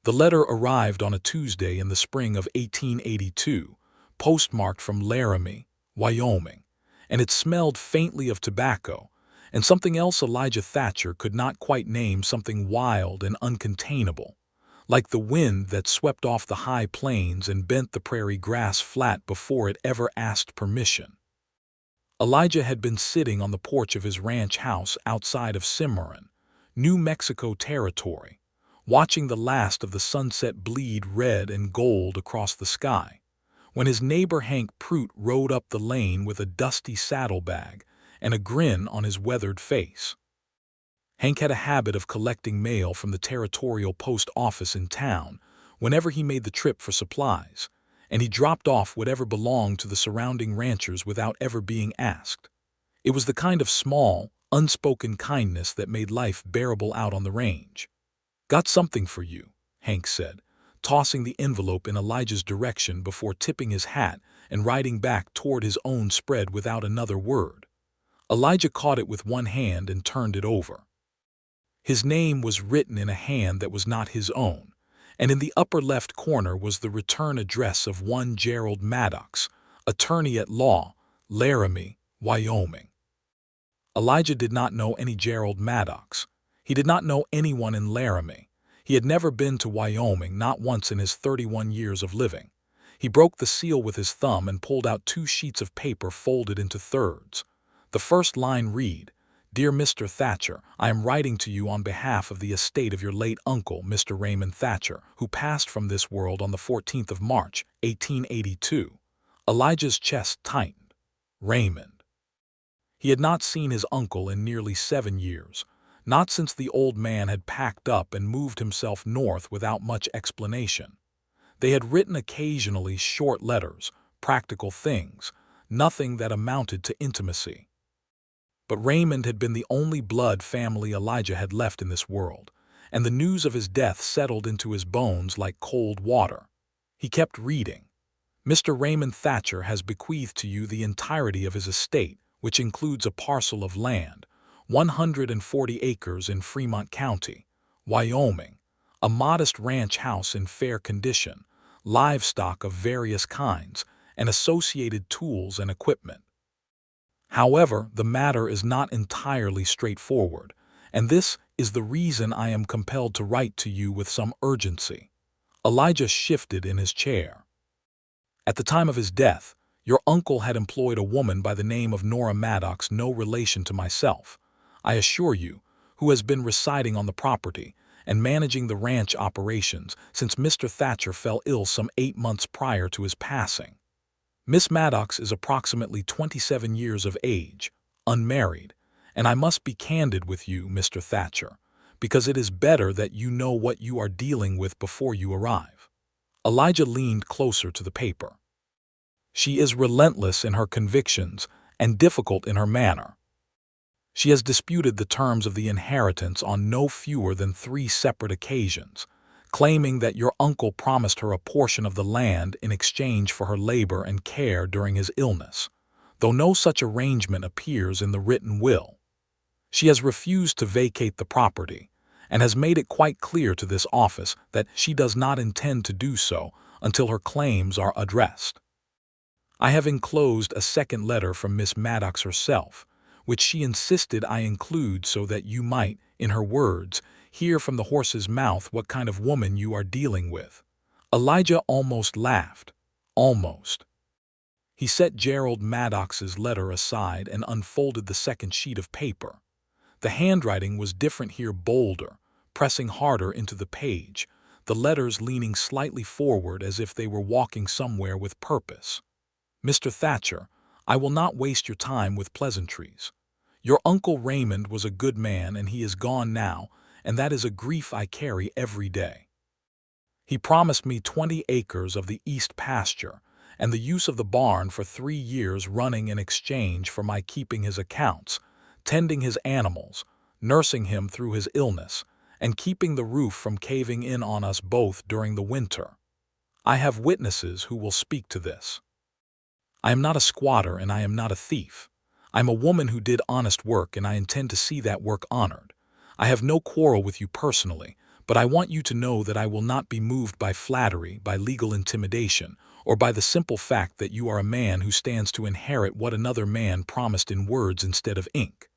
The letter arrived on a Tuesday in the spring of 1882, postmarked from Laramie, Wyoming, and it smelled faintly of tobacco and something else Elijah Thatcher could not quite name, something wild and uncontainable, like the wind that swept off the high plains and bent the prairie grass flat before it ever asked permission. Elijah had been sitting on the porch of his ranch house outside of Cimarron, New Mexico territory, watching the last of the sunset bleed red and gold across the sky, when his neighbor Hank Prout rode up the lane with a dusty saddlebag and a grin on his weathered face. Hank had a habit of collecting mail from the territorial post office in town whenever he made the trip for supplies, and he dropped off whatever belonged to the surrounding ranchers without ever being asked. It was the kind of small, unspoken kindness that made life bearable out on the range. "Got something for you," Hank said, tossing the envelope in Elijah's direction before tipping his hat and riding back toward his own spread without another word. Elijah caught it with one hand and turned it over. His name was written in a hand that was not his own, and in the upper left corner was the return address of one Gerald Maddox, attorney at law, Laramie, Wyoming. Elijah did not know any Gerald Maddox. He did not know anyone in Laramie. He had never been to Wyoming, not once in his 31 years of living. He broke the seal with his thumb and pulled out 2 sheets of paper folded into thirds. The first line read, "Dear Mr. Thatcher, I am writing to you on behalf of the estate of your late uncle, Mr. Raymond Thatcher, who passed from this world on the 14th of March, 1882. Elijah's chest tightened. Raymond. He had not seen his uncle in nearly 7 years, not since the old man had packed up and moved himself north without much explanation. They had written occasionally short letters, practical things, nothing that amounted to intimacy. But Raymond had been the only blood family Elijah had left in this world, and the news of his death settled into his bones like cold water. He kept reading. "Mr. Raymond Thatcher has bequeathed to you the entirety of his estate, which includes a parcel of land, 140 acres in Fremont County, Wyoming, a modest ranch house in fair condition, livestock of various kinds, and associated tools and equipment. However, the matter is not entirely straightforward, and this is the reason I am compelled to write to you with some urgency." Elijah shifted in his chair. "At the time of his death, your uncle had employed a woman by the name of Nora Maddox, no relation to myself, I assure you, who has been residing on the property and managing the ranch operations since Mr. Thatcher fell ill some 8 months prior to his passing. Miss Maddox is approximately 27 years of age, unmarried, and I must be candid with you, Mr. Thatcher, because it is better that you know what you are dealing with before you arrive." Elijah leaned closer to the paper. "She is relentless in her convictions and difficult in her manner. She has disputed the terms of the inheritance on no fewer than 3 separate occasions, claiming that your uncle promised her a portion of the land in exchange for her labor and care during his illness, though no such arrangement appears in the written will. She has refused to vacate the property, and has made it quite clear to this office that she does not intend to do so until her claims are addressed. I have enclosed a second letter from Miss Maddox herself, which she insisted I include so that you might, in her words, hear from the horse's mouth what kind of woman you are dealing with." Elijah almost laughed. Almost. He set Gerald Maddox's letter aside and unfolded the second sheet of paper. The handwriting was different here, bolder, pressing harder into the page, the letters leaning slightly forward as if they were walking somewhere with purpose. "Mr. Thatcher, I will not waste your time with pleasantries. Your Uncle Raymond was a good man and he is gone now, and that is a grief I carry every day. He promised me 20 acres of the east pasture and the use of the barn for 3 years running in exchange for my keeping his accounts, tending his animals, nursing him through his illness, and keeping the roof from caving in on us both during the winter. I have witnesses who will speak to this. I am not a squatter and I am not a thief. I'm a woman who did honest work and I intend to see that work honored. I have no quarrel with you personally, But I want you to know that I will not be moved by flattery, by legal intimidation, or by the simple fact that you are a man who stands to inherit what another man promised in words instead of ink.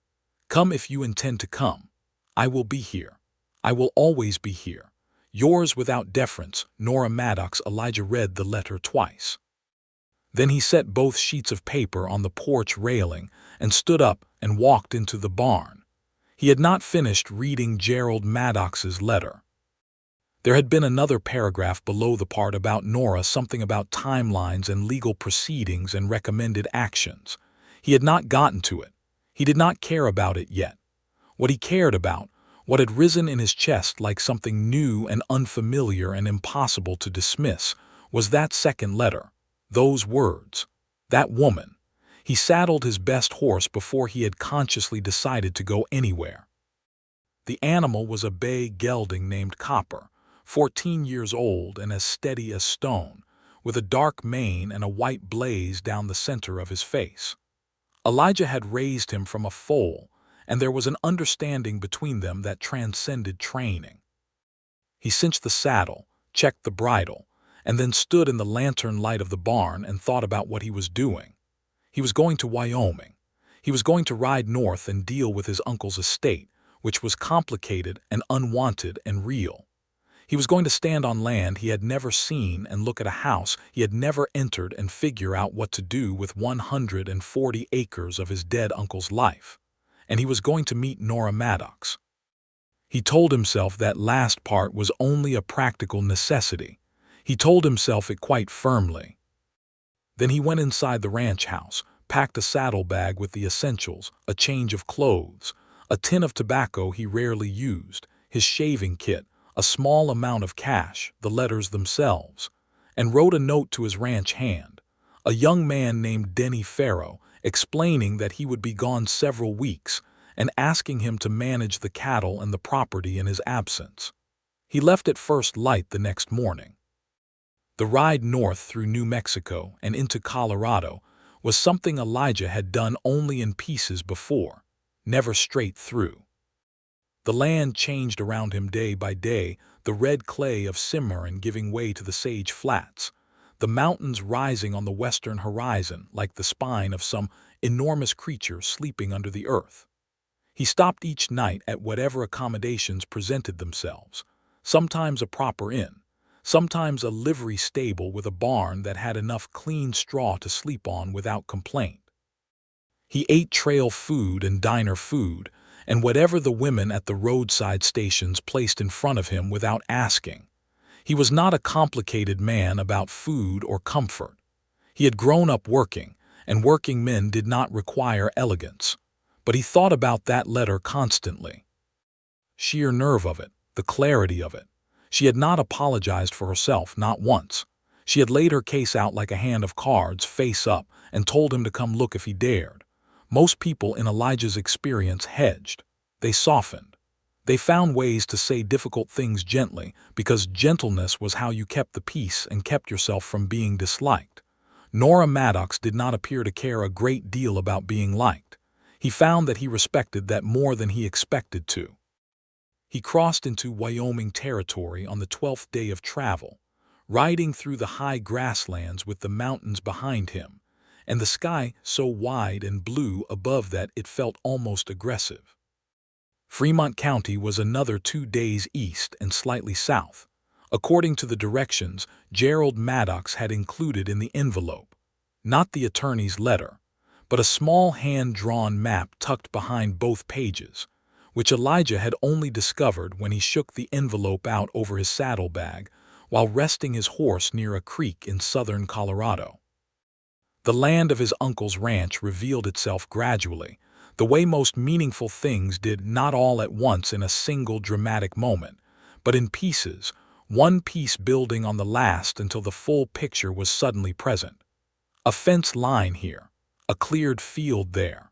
Come if you intend to come. I will be here. I will always be here. Yours without deference, Nora Maddox. Elijah read the letter twice. Then he set both sheets of paper on the porch railing and stood up and walked into the barn. He had not finished reading Gerald Maddox's letter. There had been another paragraph below the part about Nora, something about timelines and legal proceedings and recommended actions. He had not gotten to it. He did not care about it yet. What he cared about, what had risen in his chest like something new and unfamiliar and impossible to dismiss, was that second letter, those words, that woman. He saddled his best horse before he had consciously decided to go anywhere. The animal was a bay gelding named Copper, 14 years old and as steady as stone, with a dark mane and a white blaze down the center of his face. Elijah had raised him from a foal, and there was an understanding between them that transcended training. He cinched the saddle, checked the bridle, and then stood in the lantern light of the barn and thought about what he was doing. He was going to Wyoming. He was going to ride north and deal with his uncle's estate, which was complicated and unwanted and real. He was going to stand on land he had never seen and look at a house he had never entered and figure out what to do with 140 acres of his dead uncle's life. And he was going to meet Nora Maddox. He told himself that last part was only a practical necessity. He told himself it quite firmly. Then he went inside the ranch house, packed a saddlebag with the essentials, a change of clothes, a tin of tobacco he rarely used, his shaving kit, a small amount of cash, the letters themselves, and wrote a note to his ranch hand, a young man named Denny Farrow, explaining that he would be gone several weeks and asking him to manage the cattle and the property in his absence. He left at first light the next morning. The ride north through New Mexico and into Colorado was something Elijah had done only in pieces before, never straight through. The land changed around him day by day, the red clay of Cimarron giving way to the sage flats, the mountains rising on the western horizon like the spine of some enormous creature sleeping under the earth. He stopped each night at whatever accommodations presented themselves, sometimes a proper inn, sometimes a livery stable with a barn that had enough clean straw to sleep on without complaint. He ate trail food and diner food, and whatever the women at the roadside stations placed in front of him without asking. He was not a complicated man about food or comfort. He had grown up working, and working men did not require elegance. But he thought about that letter constantly. Sheer nerve of it, the clarity of it. She had not apologized for herself, not once. She had laid her case out like a hand of cards, face up, and told him to come look if he dared. Most people in Elijah's experience hedged. They softened. They found ways to say difficult things gently, because gentleness was how you kept the peace and kept yourself from being disliked. Nora Maddox did not appear to care a great deal about being liked. He found that he respected that more than he expected to. He crossed into Wyoming territory on the 12th day of travel, riding through the high grasslands with the mountains behind him, and the sky so wide and blue above that it felt almost aggressive. Fremont County was another 2 days east and slightly south, according to the directions Gerald Maddox had included in the envelope, not the attorney's letter, but a small hand-drawn map tucked behind both pages, which Elijah had only discovered when he shook the envelope out over his saddlebag while resting his horse near a creek in southern Colorado. The land of his uncle's ranch revealed itself gradually, the way most meaningful things did, not all at once in a single dramatic moment, but in pieces, one piece building on the last until the full picture was suddenly present. A fence line here, a cleared field there,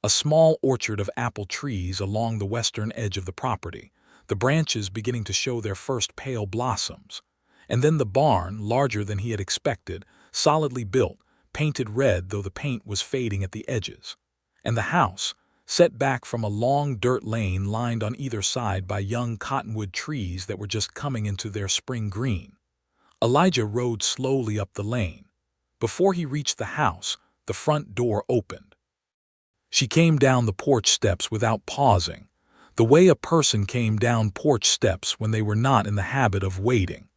a small orchard of apple trees along the western edge of the property, the branches beginning to show their first pale blossoms, and then the barn, larger than he had expected, solidly built, painted red though the paint was fading at the edges, and the house, set back from a long dirt lane lined on either side by young cottonwood trees that were just coming into their spring green. Elijah rode slowly up the lane. Before he reached the house, the front door opened. She came down the porch steps without pausing, the way a person came down porch steps when they were not in the habit of waiting.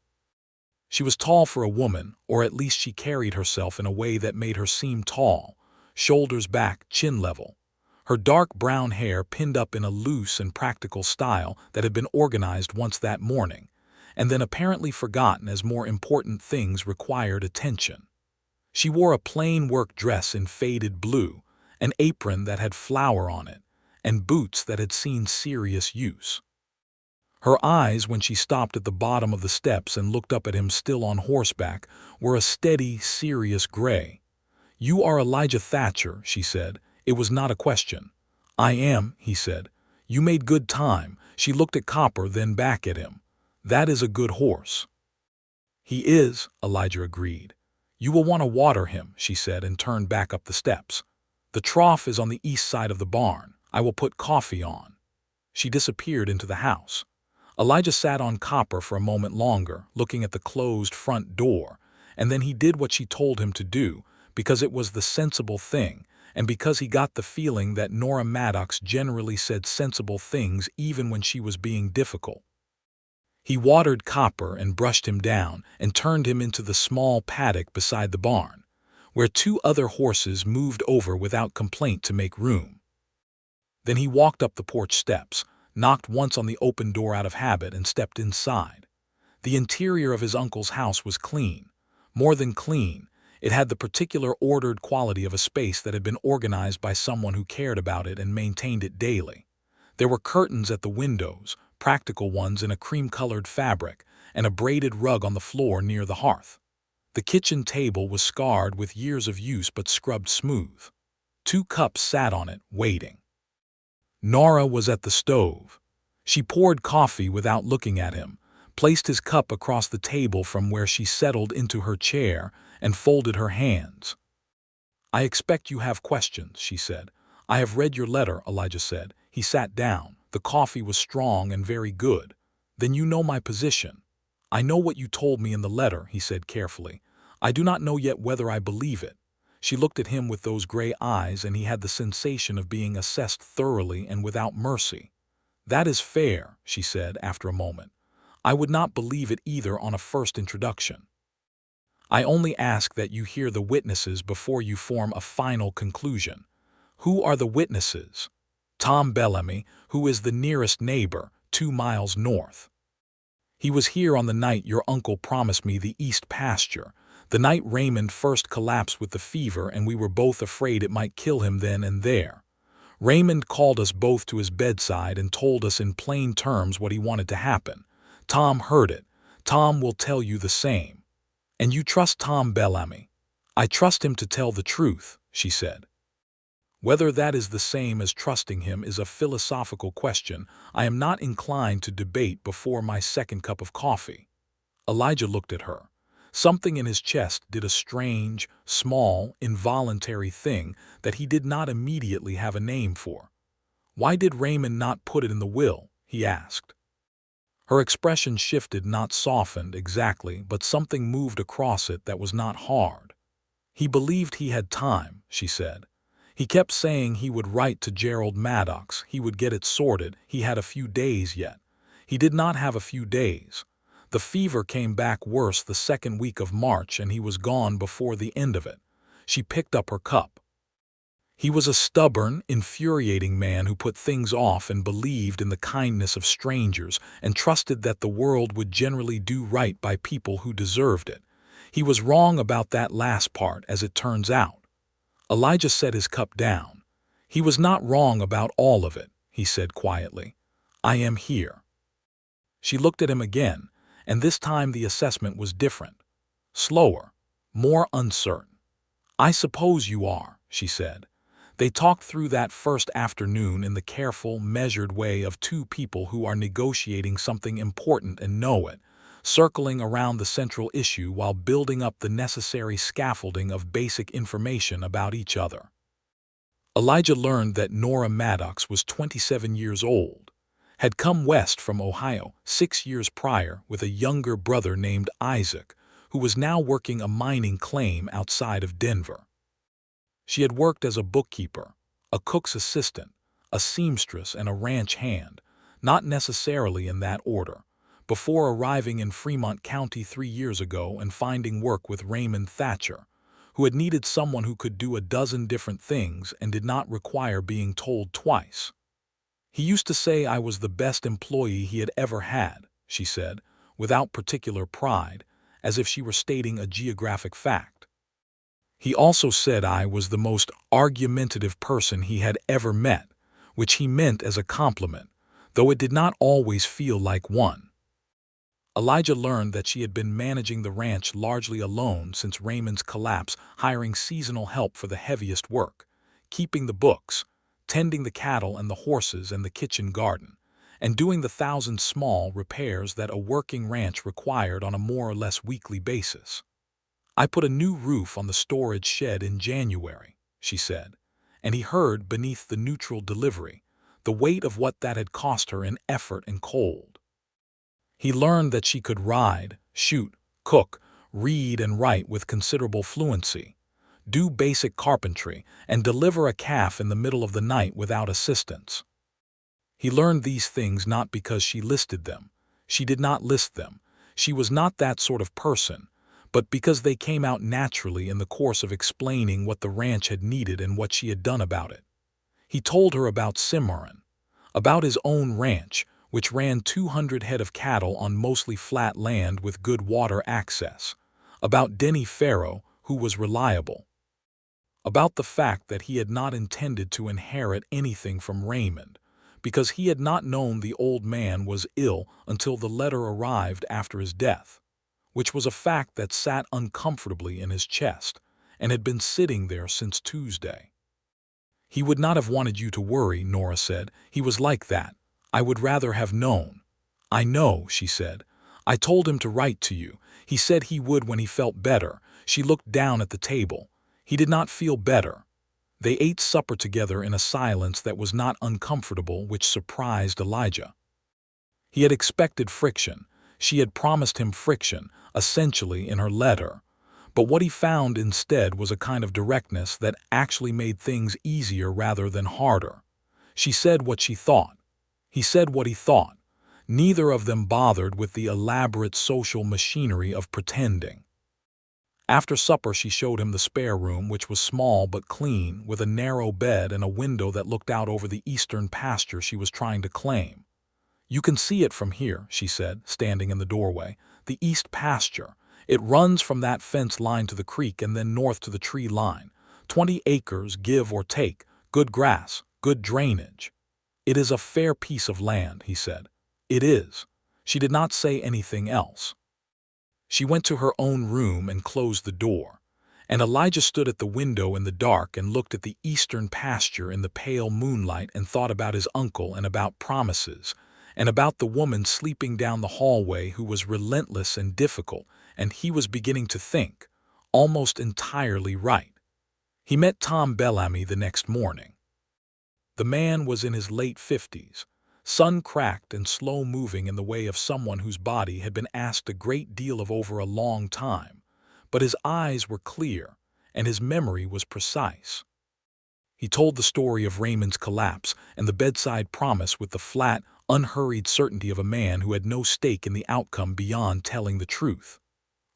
She was tall for a woman, or at least she carried herself in a way that made her seem tall, shoulders back, chin level. Her dark brown hair pinned up in a loose and practical style that had been organized once that morning, and then apparently forgotten as more important things required attention. She wore a plain work dress in faded blue, an apron that had flour on it, and boots that had seen serious use. Her eyes, when she stopped at the bottom of the steps and looked up at him still on horseback, were a steady, serious gray. "You are Elijah Thatcher," she said. It was not a question. "I am," he said. "You made good time." She looked at Copper, then back at him. "That is a good horse." "He is," Elijah agreed. "You will want to water him," she said, and turned back up the steps. "The trough is on the east side of the barn. I will put coffee on." She disappeared into the house. Elijah sat on Copper for a moment longer, looking at the closed front door, and then he did what she told him to do, because it was the sensible thing, and because he got the feeling that Nora Maddox generally said sensible things even when she was being difficult. He watered Copper and brushed him down and turned him into the small paddock beside the barn, where two other horses moved over without complaint to make room. Then he walked up the porch steps, knocked once on the open door out of habit, and stepped inside. The interior of his uncle's house was clean. More than clean, it had the particular ordered quality of a space that had been organized by someone who cared about it and maintained it daily. There were curtains at the windows, practical ones in a cream-colored fabric, and a braided rug on the floor near the hearth. The kitchen table was scarred with years of use but scrubbed smooth. 2 cups sat on it, waiting. Nora was at the stove. She poured coffee without looking at him, placed his cup across the table from where she settled into her chair, and folded her hands. "I expect you have questions," she said. "I have read your letter," Elijah said. He sat down. The coffee was strong and very good. "Then you know my position." "I know what you told me in the letter," he said carefully. "I do not know yet whether I believe it." She looked at him with those gray eyes, and he had the sensation of being assessed thoroughly and without mercy. "That is fair," she said after a moment. "I would not believe it either on a first introduction. I only ask that you hear the witnesses before you form a final conclusion." "Who are the witnesses?" "Tom Bellamy, who is the nearest neighbor, 2 miles north. He was here on the night your uncle promised me the east pasture, the night Raymond first collapsed with the fever and we were both afraid it might kill him then and there. Raymond called us both to his bedside and told us in plain terms what he wanted to happen. Tom heard it. Tom will tell you the same." "And you trust Tom Bellamy?" "I trust him to tell the truth," she said. Whether that is the same as trusting him is a philosophical question I am not inclined to debate before my second cup of coffee. Elijah looked at her. Something in his chest did a strange, small, involuntary thing that he did not immediately have a name for. "Why did Raymond not put it in the will?" he asked. Her expression shifted, not softened exactly, but something moved across it that was not hard. "He believed he had time," she said. "He kept saying he would write to Gerald Maddox, he would get it sorted, he had a few days yet. He did not have a few days. The fever came back worse the second week of March and he was gone before the end of it." She picked up her cup. "He was a stubborn, infuriating man who put things off and believed in the kindness of strangers and trusted that the world would generally do right by people who deserved it. He was wrong about that last part, as it turns out." Elijah set his cup down. "He was not wrong about all of it," he said quietly. "I am here." She looked at him again, and this time the assessment was different. Slower, more uncertain. "I suppose you are," she said. They talked through that first afternoon in the careful, measured way of two people who are negotiating something important and know it, circling around the central issue while building up the necessary scaffolding of basic information about each other. Elijah learned that Nora Maddox was 27 years old, had come west from Ohio 6 years prior with a younger brother named Isaac, who was now working a mining claim outside of Denver. She had worked as a bookkeeper, a cook's assistant, a seamstress, and a ranch hand, not necessarily in that order, before arriving in Fremont County 3 years ago and finding work with Raymond Thatcher, who had needed someone who could do a dozen different things and did not require being told twice. "He used to say I was the best employee he had ever had," she said, without particular pride, as if she were stating a geographic fact. "He also said I was the most argumentative person he had ever met, which he meant as a compliment, though it did not always feel like one." Elijah learned that she had been managing the ranch largely alone since Raymond's collapse, hiring seasonal help for the heaviest work, keeping the books, tending the cattle and the horses and the kitchen garden, and doing the thousand small repairs that a working ranch required on a more or less weekly basis. "I put a new roof on the storage shed in January," she said, and he heard beneath the neutral delivery the weight of what that had cost her in effort and cold. He learned that she could ride, shoot, cook, read and write with considerable fluency, do basic carpentry, and deliver a calf in the middle of the night without assistance. He learned these things not because she listed them. She did not list them. She was not that sort of person, but because they came out naturally in the course of explaining what the ranch had needed and what she had done about it. He told her about Cimarron, about his own ranch, which ran 200 head of cattle on mostly flat land with good water access, about Denny Farrow, who was reliable, about the fact that he had not intended to inherit anything from Raymond, because he had not known the old man was ill until the letter arrived after his death, which was a fact that sat uncomfortably in his chest and had been sitting there since Tuesday. "He would not have wanted you to worry," Nora said. "He was like that. I would rather have known." "I know," she said. "I told him to write to you. He said he would when he felt better." She looked down at the table. He did not feel better. They ate supper together in a silence that was not uncomfortable, which surprised Elijah. He had expected friction. She had promised him friction, essentially, in her letter. But what he found instead was a kind of directness that actually made things easier rather than harder. She said what she thought. He said what he thought. Neither of them bothered with the elaborate social machinery of pretending. After supper she showed him the spare room, which was small but clean, with a narrow bed and a window that looked out over the eastern pasture she was trying to claim. "You can see it from here," she said, standing in the doorway. "The east pasture. It runs from that fence line to the creek and then north to the tree line. 20 acres, give or take, good grass, good drainage." "It is a fair piece of land," he said. "It is." She did not say anything else. She went to her own room and closed the door, and Elijah stood at the window in the dark and looked at the eastern pasture in the pale moonlight and thought about his uncle and about promises, and about the woman sleeping down the hallway who was relentless and difficult, and he was beginning to think, almost entirely right. He met Tom Bellamy the next morning. The man was in his late 50s, sun-cracked and slow-moving in the way of someone whose body had been asked a great deal of over a long time, but his eyes were clear and his memory was precise. He told the story of Raymond's collapse and the bedside promise with the flat, unhurried certainty of a man who had no stake in the outcome beyond telling the truth.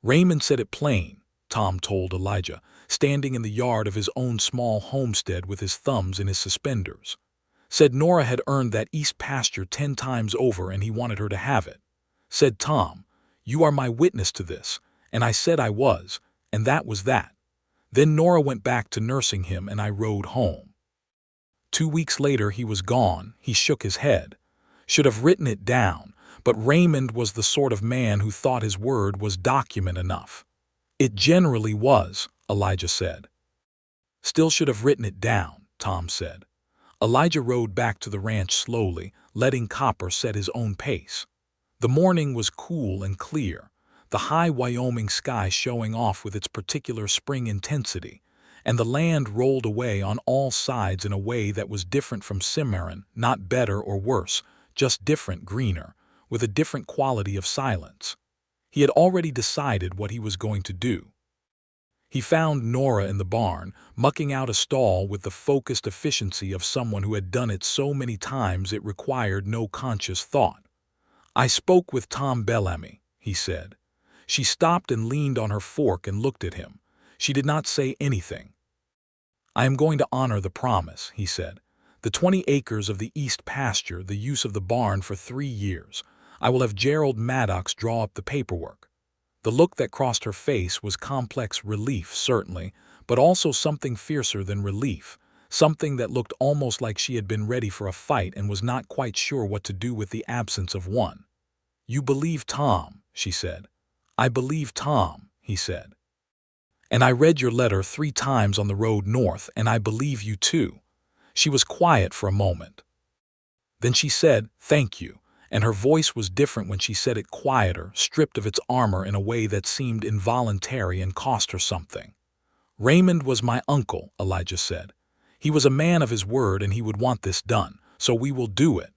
"Raymond said it plain," Tom told Elijah, standing in the yard of his own small homestead with his thumbs in his suspenders. "Said Nora had earned that east pasture 10 times over and he wanted her to have it. Said Tom, you are my witness to this, and I said I was, and that was that. Then Nora went back to nursing him and I rode home. 2 weeks later he was gone." He shook his head. "Should have written it down, but Raymond was the sort of man who thought his word was document enough." "It generally was," Elijah said. "Still should have written it down," Tom said. Elijah rode back to the ranch slowly, letting Copper set his own pace. The morning was cool and clear, the high Wyoming sky showing off with its particular spring intensity, and the land rolled away on all sides in a way that was different from Cimarron, not better or worse, just different, greener, with a different quality of silence. He had already decided what he was going to do. He found Nora in the barn, mucking out a stall with the focused efficiency of someone who had done it so many times it required no conscious thought. "I spoke with Tom Bellamy," he said. She stopped and leaned on her fork and looked at him. She did not say anything. "I am going to honor the promise," he said. "The 20 acres of the east pasture, the use of the barn for 3 years. I will have Gerald Maddox draw up the paperwork." The look that crossed her face was complex relief, certainly, but also something fiercer than relief, something that looked almost like she had been ready for a fight and was not quite sure what to do with the absence of one. "You believe Tom," she said. "I believe Tom," he said. "And I read your letter 3 times on the road north, and I believe you too." She was quiet for a moment. Then she said, "Thank you," and her voice was different when she said it, quieter, stripped of its armor in a way that seemed involuntary and cost her something. "Raymond was my uncle," Elijah said. "He was a man of his word and he would want this done, so we will do it."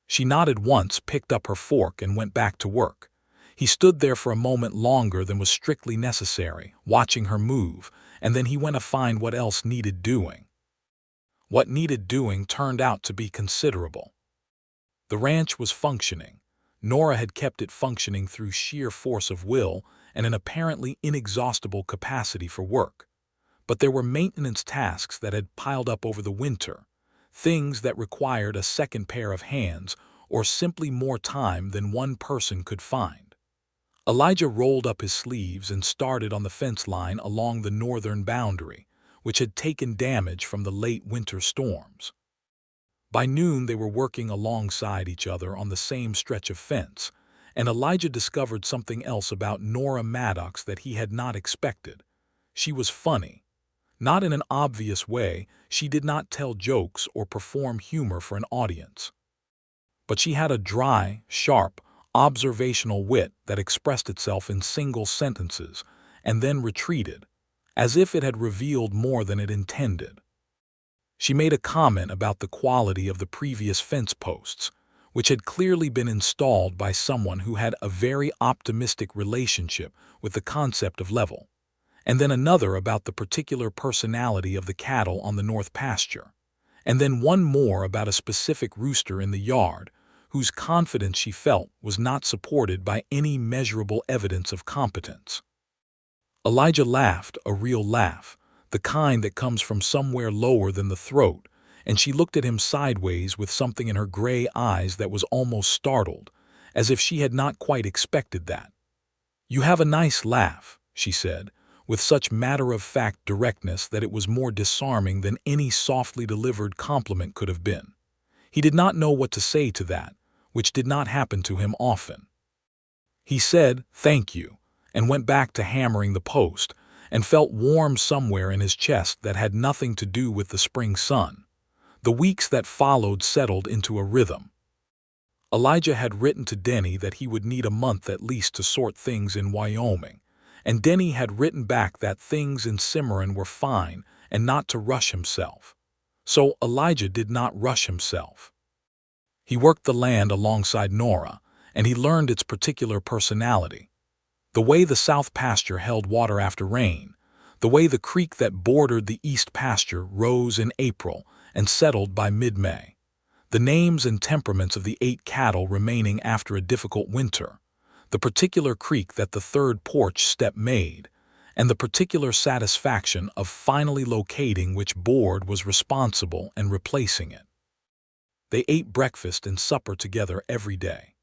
She nodded once, picked up her fork, and went back to work. He stood there for a moment longer than was strictly necessary, watching her move, and then he went to find what else needed doing. What needed doing turned out to be considerable. The ranch was functioning. Nora had kept it functioning through sheer force of will and an apparently inexhaustible capacity for work. But there were maintenance tasks that had piled up over the winter, things that required a second pair of hands or simply more time than one person could find. Elijah rolled up his sleeves and started on the fence line along the northern boundary, which had taken damage from the late winter storms. By noon they were working alongside each other on the same stretch of fence, and Elijah discovered something else about Nora Maddox that he had not expected. She was funny. Not in an obvious way, she did not tell jokes or perform humor for an audience. But she had a dry, sharp, observational wit that expressed itself in single sentences and then retreated, as if it had revealed more than it intended. She made a comment about the quality of the previous fence posts, which had clearly been installed by someone who had a very optimistic relationship with the concept of level, and then another about the particular personality of the cattle on the north pasture, and then one more about a specific rooster in the yard, whose confidence she felt was not supported by any measurable evidence of competence. Elijah laughed, a real laugh, the kind that comes from somewhere lower than the throat, and she looked at him sideways with something in her gray eyes that was almost startled, as if she had not quite expected that. "You have a nice laugh," she said, with such matter-of-fact directness that it was more disarming than any softly delivered compliment could have been. He did not know what to say to that, which did not happen to him often. He said, "Thank you," and went back to hammering the post, and felt warm somewhere in his chest that had nothing to do with the spring sun. The weeks that followed settled into a rhythm. Elijah had written to Denny that he would need a month at least to sort things in Wyoming, and Denny had written back that things in Cimarron were fine and not to rush himself. So Elijah did not rush himself. He worked the land alongside Nora, and he learned its particular personality. The way the south pasture held water after rain, the way the creek that bordered the east pasture rose in April and settled by mid-May, the names and temperaments of the 8 cattle remaining after a difficult winter, the particular creak that the third porch step made, and the particular satisfaction of finally locating which board was responsible and replacing it. They ate breakfast and supper together every day.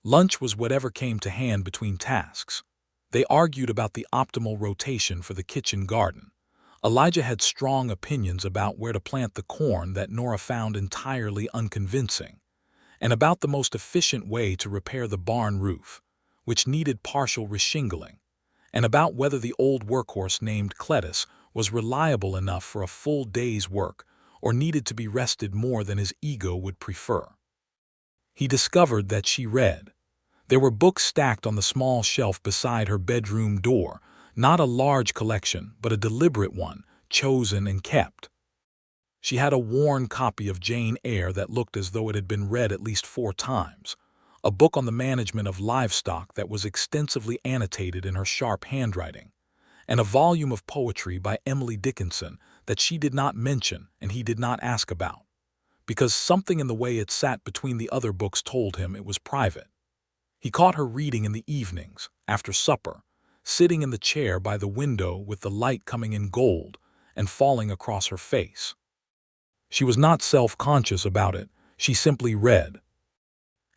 Lunch was whatever came to hand between tasks. They argued about the optimal rotation for the kitchen garden. Elijah had strong opinions about where to plant the corn that Nora found entirely unconvincing, and about the most efficient way to repair the barn roof, which needed partial reshingling, and about whether the old workhorse named Cletus was reliable enough for a full day's work or needed to be rested more than his ego would prefer. He discovered that she read. There were books stacked on the small shelf beside her bedroom door, not a large collection, but a deliberate one, chosen and kept. She had a worn copy of Jane Eyre that looked as though it had been read at least 4 times, a book on the management of livestock that was extensively annotated in her sharp handwriting, and a volume of poetry by Emily Dickinson that she did not mention and he did not ask about, because something in the way it sat between the other books told him it was private. He caught her reading in the evenings, after supper, sitting in the chair by the window with the light coming in gold and falling across her face. She was not self-conscious about it, she simply read.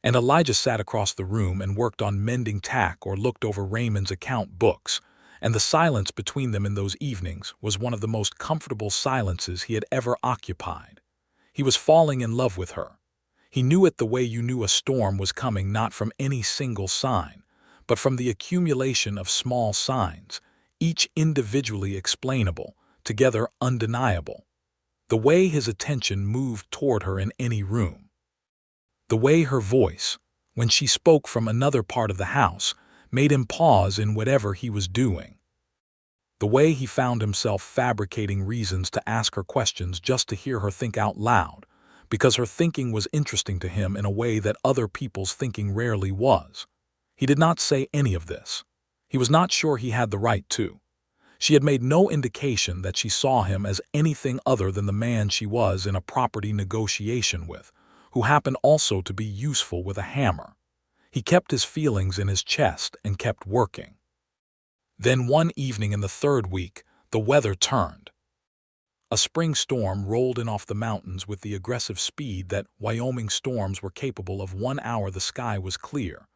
And Elijah sat across the room and worked on mending tack or looked over Raymond's account books, and the silence between them in those evenings was one of the most comfortable silences he had ever occupied. He was falling in love with her. He knew it the way you knew a storm was coming, not from any single sign, but from the accumulation of small signs, each individually explainable, together undeniable. The way his attention moved toward her in any room. The way her voice, when she spoke from another part of the house, made him pause in whatever he was doing. The way he found himself fabricating reasons to ask her questions just to hear her think out loud, because her thinking was interesting to him in a way that other people's thinking rarely was. He did not say any of this. He was not sure he had the right to. She had made no indication that she saw him as anything other than the man she was in a property negotiation with, who happened also to be useful with a hammer. He kept his feelings in his chest and kept working. Then one evening in the 3rd week, the weather turned. A spring storm rolled in off the mountains with the aggressive speed that Wyoming storms were capable of. 1 hour the sky was clear.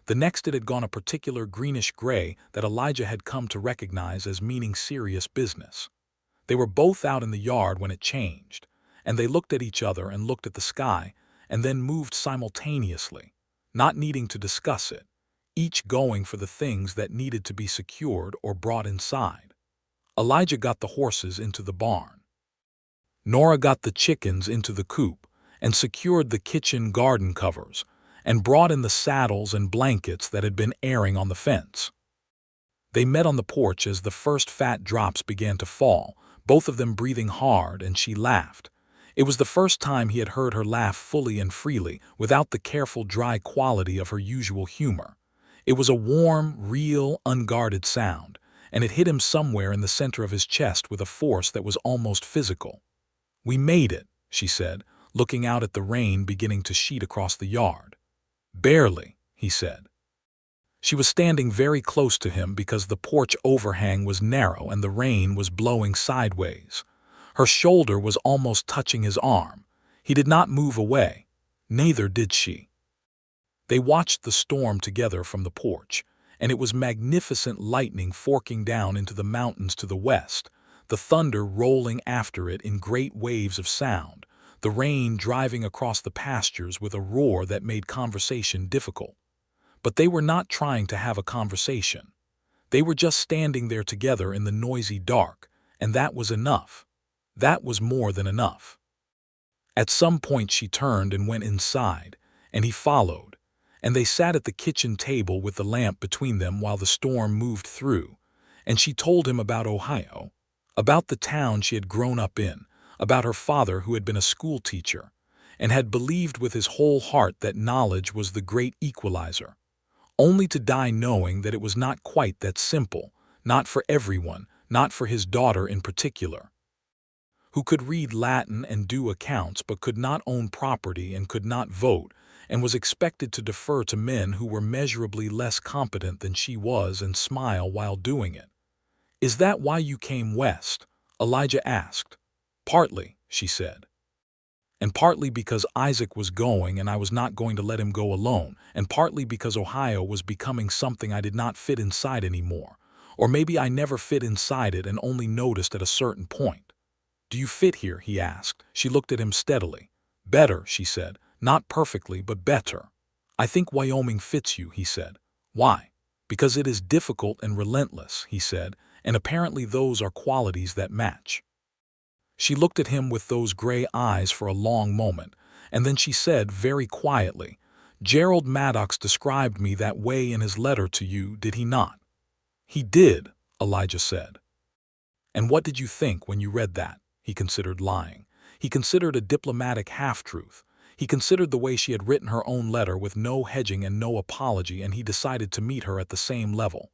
The next it had gone a particular greenish-gray that Elijah had come to recognize as meaning serious business. They were both out in the yard when it changed, and they looked at each other and looked at the sky, and then moved simultaneously, not needing to discuss it, each going for the things that needed to be secured or brought inside. Elijah got the horses into the barn. Nora got the chickens into the coop and secured the kitchen garden covers, and brought in the saddles and blankets that had been airing on the fence. They met on the porch as the first fat drops began to fall, both of them breathing hard, and she laughed. It was the first time he had heard her laugh fully and freely, without the careful, dry quality of her usual humor. It was a warm, real, unguarded sound, and it hit him somewhere in the center of his chest with a force that was almost physical. "We made it," she said, looking out at the rain beginning to sheet across the yard. "Barely," he said. She was standing very close to him because the porch overhang was narrow and the rain was blowing sideways. Her shoulder was almost touching his arm. He did not move away. Neither did she. They watched the storm together from the porch, and it was magnificent lightning forking down into the mountains to the west, the thunder rolling after it in great waves of sound, the rain driving across the pastures with a roar that made conversation difficult. But they were not trying to have a conversation. They were just standing there together in the noisy dark, and that was enough. That was more than enough. At some point she turned and went inside, and he followed, and they sat at the kitchen table with the lamp between them while the storm moved through, and she told him about Ohio, about the town she had grown up in, about her father who had been a school teacher, and had believed with his whole heart that knowledge was the great equalizer, only to die knowing that it was not quite that simple, not for everyone, not for his daughter in particular, who could read Latin and do accounts but could not own property and could not vote, and was expected to defer to men who were measurably less competent than she was and smile while doing it. "Is that why you came west?" Elijah asked. "Partly," she said. "And partly because Isaac was going and I was not going to let him go alone, and partly because Ohio was becoming something I did not fit inside anymore, or maybe I never fit inside it and only noticed at a certain point." "Do you fit here?" he asked. She looked at him steadily. "Better," she said. "Not perfectly, but better." "I think Wyoming fits you," he said. "Why?" "Because it is difficult and relentless," he said, "and apparently those are qualities that match." She looked at him with those gray eyes for a long moment, and then she said very quietly, "Gerald Maddox described me that way in his letter to you, did he not?" "He did," Elijah said. And what did you think when you read that? He considered lying. He considered a diplomatic half-truth. He considered the way she had written her own letter with no hedging and no apology, and he decided to meet her at the same level.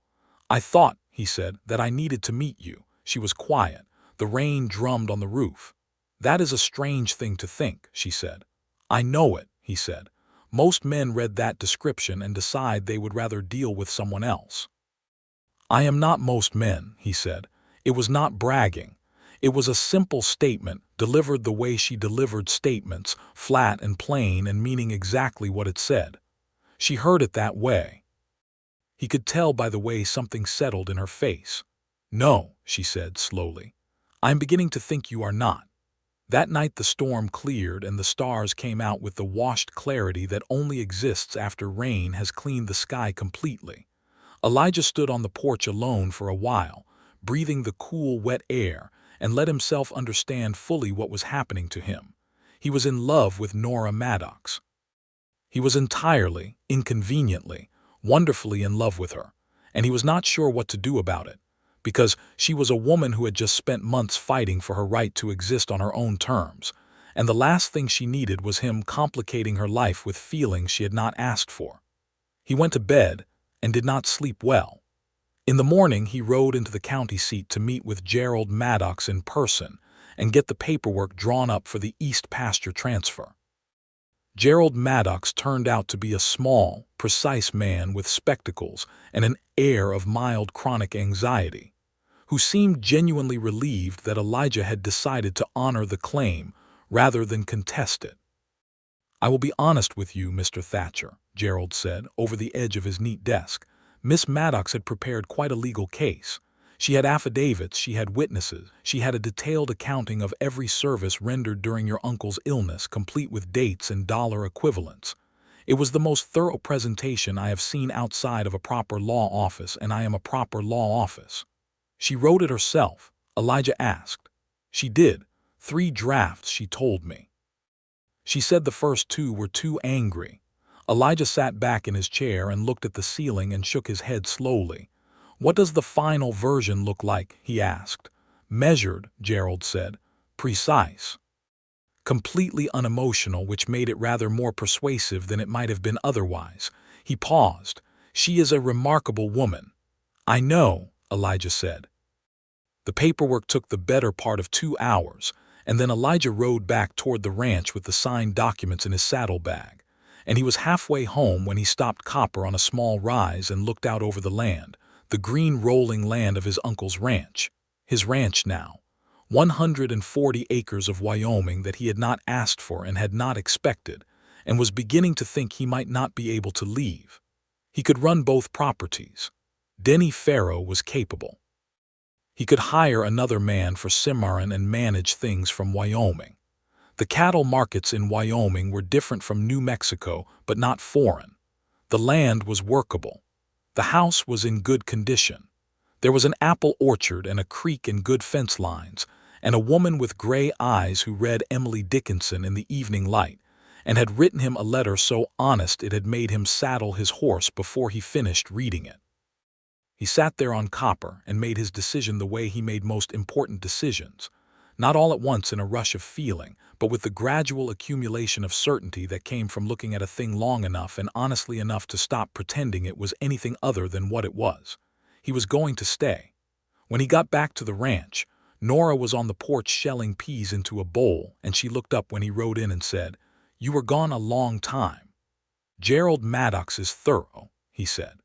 I thought, he said, that I needed to meet you. She was quiet. The rain drummed on the roof. That is a strange thing to think, she said. I know it, he said. Most men read that description and decide they would rather deal with someone else. I am not most men, he said. It was not bragging. It was a simple statement, delivered the way she delivered statements, flat and plain and meaning exactly what it said. She heard it that way. He could tell by the way something settled in her face. No, she said slowly. I'm beginning to think you are not. That night the storm cleared and the stars came out with the washed clarity that only exists after rain has cleaned the sky completely. Elijah stood on the porch alone for a while, breathing the cool, wet air, and let himself understand fully what was happening to him. He was in love with Nora Maddox. He was entirely, inconveniently, wonderfully in love with her, and he was not sure what to do about it, because she was a woman who had just spent months fighting for her right to exist on her own terms, and the last thing she needed was him complicating her life with feelings she had not asked for. He went to bed and did not sleep well. In the morning, he rode into the county seat to meet with Gerald Maddox in person and get the paperwork drawn up for the East Pasture transfer. Gerald Maddox turned out to be a small, precise man with spectacles and an air of mild chronic anxiety, who seemed genuinely relieved that Elijah had decided to honor the claim rather than contest it. I will be honest with you, Mr. Thatcher, Gerald said, over the edge of his neat desk. Miss Maddox had prepared quite a legal case. She had affidavits, she had witnesses, she had a detailed accounting of every service rendered during your uncle's illness, complete with dates and dollar equivalents. It was the most thorough presentation I have seen outside of a proper law office, and I am a proper law office. She wrote it herself, Elijah asked. She did. 3 drafts, she told me. She said the first 2 were too angry. Elijah sat back in his chair and looked at the ceiling and shook his head slowly. What does the final version look like? He asked. Measured, Gerald said. Precise. Completely unemotional, which made it rather more persuasive than it might have been otherwise. He paused. She is a remarkable woman. I know, Elijah said. The paperwork took the better part of 2 hours, and then Elijah rode back toward the ranch with the signed documents in his saddlebag. And he was halfway home when he stopped Copper on a small rise and looked out over the land, the green rolling land of his uncle's ranch. His ranch now. 140 acres of Wyoming that he had not asked for and had not expected, and was beginning to think he might not be able to leave. He could run both properties. Denny Farrow was capable. He could hire another man for Cimarron and manage things from Wyoming. The cattle markets in Wyoming were different from New Mexico, but not foreign. The land was workable. The house was in good condition. There was an apple orchard and a creek and good fence lines, and a woman with gray eyes who read Emily Dickinson in the evening light, and had written him a letter so honest it had made him saddle his horse before he finished reading it. He sat there on Copper and made his decision the way he made most important decisions, not all at once in a rush of feeling, but with the gradual accumulation of certainty that came from looking at a thing long enough and honestly enough to stop pretending it was anything other than what it was. He was going to stay. When he got back to the ranch, Nora was on the porch shelling peas into a bowl, and she looked up when he rode in and said, "You were gone a long time." "Gerald Maddox is thorough," he said.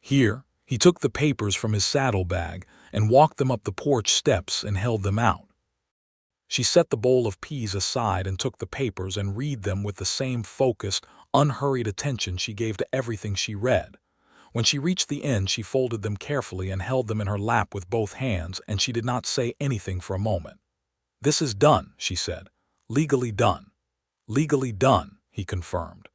Here, he took the papers from his saddlebag and walked them up the porch steps and held them out. She set the bowl of peas aside and took the papers and read them with the same focused, unhurried attention she gave to everything she read. When she reached the end, she folded them carefully and held them in her lap with both hands, and she did not say anything for a moment. "This is done," she said. "Legally done." "Legally done," he confirmed.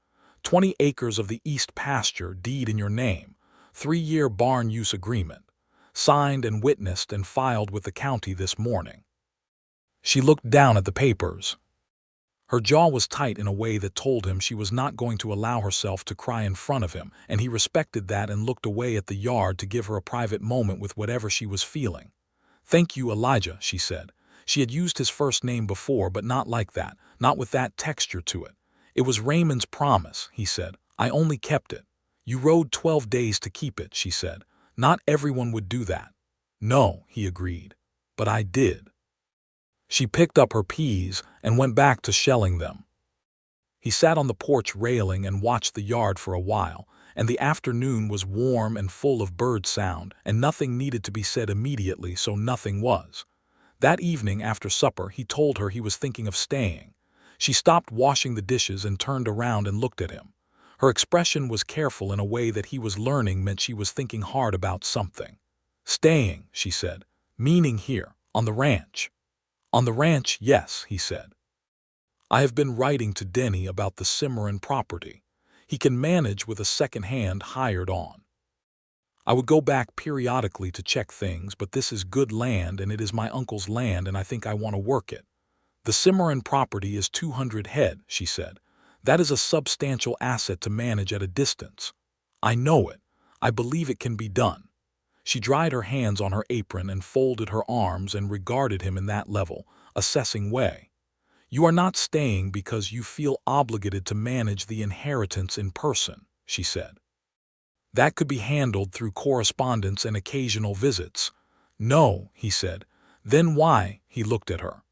20 acres of the East Pasture, deed in your name. 3-year barn use agreement. Signed and witnessed and filed with the county this morning. She looked down at the papers. Her jaw was tight in a way that told him she was not going to allow herself to cry in front of him, and he respected that and looked away at the yard to give her a private moment with whatever she was feeling. "Thank you, Elijah," she said. She had used his first name before, but not like that, not with that texture to it. "It was Raymond's promise," he said. "I only kept it." "You rode 12 days to keep it," she said. "Not everyone would do that." "No," he agreed. "But I did." She picked up her peas and went back to shelling them. He sat on the porch railing and watched the yard for a while, and the afternoon was warm and full of bird sound, and nothing needed to be said immediately, so nothing was. That evening after supper he told her he was thinking of staying. She stopped washing the dishes and turned around and looked at him. Her expression was careful in a way that he was learning meant she was thinking hard about something. "Staying," she said. "Meaning here, on the ranch." "On the ranch, yes," he said. "I have been writing to Denny about the Cimarron property. He can manage with a second hand hired on. I would go back periodically to check things, but this is good land and it is my uncle's land and I think I want to work it. The Cimarron property is 200 head, she said. That is a substantial asset to manage at a distance. I know it. I believe it can be done." She dried her hands on her apron and folded her arms and regarded him in that level, assessing way. "You are not staying because you feel obligated to manage the inheritance in person," she said. "That could be handled through correspondence and occasional visits." "No," he said. "Then why?" He looked at her.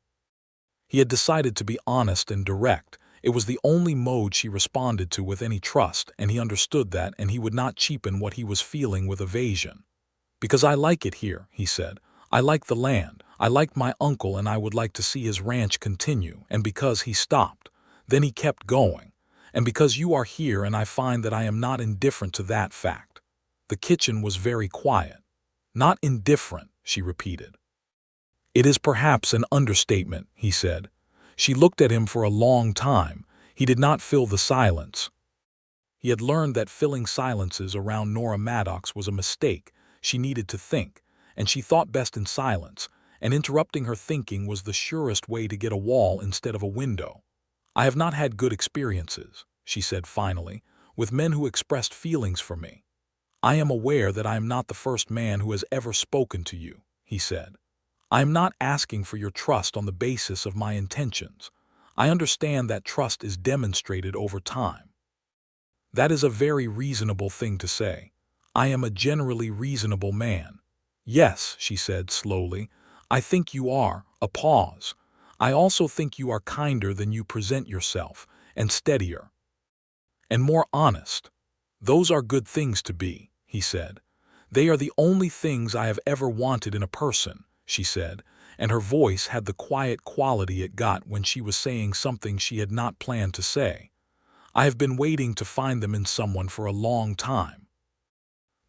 He had decided to be honest and direct. It was the only mode she responded to with any trust, and he understood that, and he would not cheapen what he was feeling with evasion. "Because I like it here," he said. "I like the land. I like my uncle and I would like to see his ranch continue, and because," he stopped. Then he kept going. "And because you are here and I find that I am not indifferent to that fact." The kitchen was very quiet. "Not indifferent," she repeated. "It is perhaps an understatement," he said. She looked at him for a long time. He did not fill the silence. He had learned that filling silences around Nora Maddox was a mistake. She needed to think, and she thought best in silence, and interrupting her thinking was the surest way to get a wall instead of a window. "I have not had good experiences," she said finally, "with men who expressed feelings for me." "I am aware that I am not the first man who has ever spoken to you," he said. "I am not asking for your trust on the basis of my intentions. I understand that trust is demonstrated over time." "That is a very reasonable thing to say. I am a generally reasonable man." "Yes," she said slowly, "I think you are." A pause. "I also think you are kinder than you present yourself, and steadier. And more honest. Those are good things to be," he said. "They are the only things I have ever wanted in a person," she said, and her voice had the quiet quality it got when she was saying something she had not planned to say. "I have been waiting to find them in someone for a long time."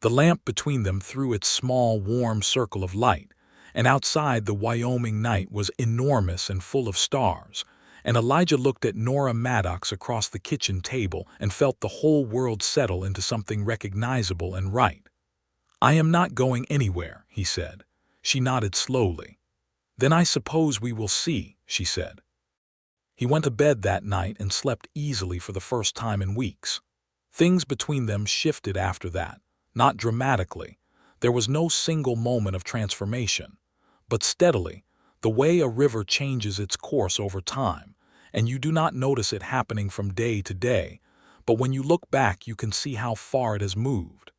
The lamp between them threw its small, warm circle of light, and outside the Wyoming night was enormous and full of stars, and Elijah looked at Nora Maddox across the kitchen table and felt the whole world settle into something recognizable and right. "I am not going anywhere," he said. She nodded slowly. "Then I suppose we will see," she said. He went to bed that night and slept easily for the first time in weeks. Things between them shifted after that, not dramatically. There was no single moment of transformation, but steadily, the way a river changes its course over time, and you do not notice it happening from day to day, but when you look back you can see how far it has moved.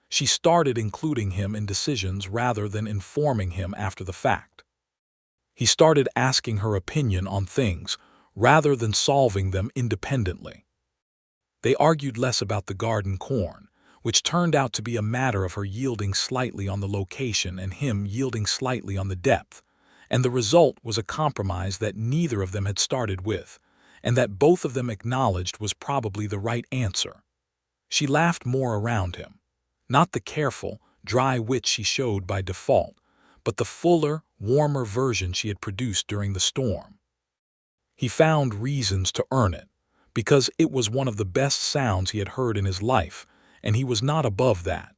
She started including him in decisions rather than informing him after the fact. He started asking her opinion on things rather than solving them independently. They argued less about the garden corn, which turned out to be a matter of her yielding slightly on the location and him yielding slightly on the depth, and the result was a compromise that neither of them had started with, and that both of them acknowledged was probably the right answer. She laughed more around him. Not the careful, dry wit she showed by default, but the fuller, warmer version she had produced during the storm. He found reasons to earn it, because it was one of the best sounds he had heard in his life, and he was not above that.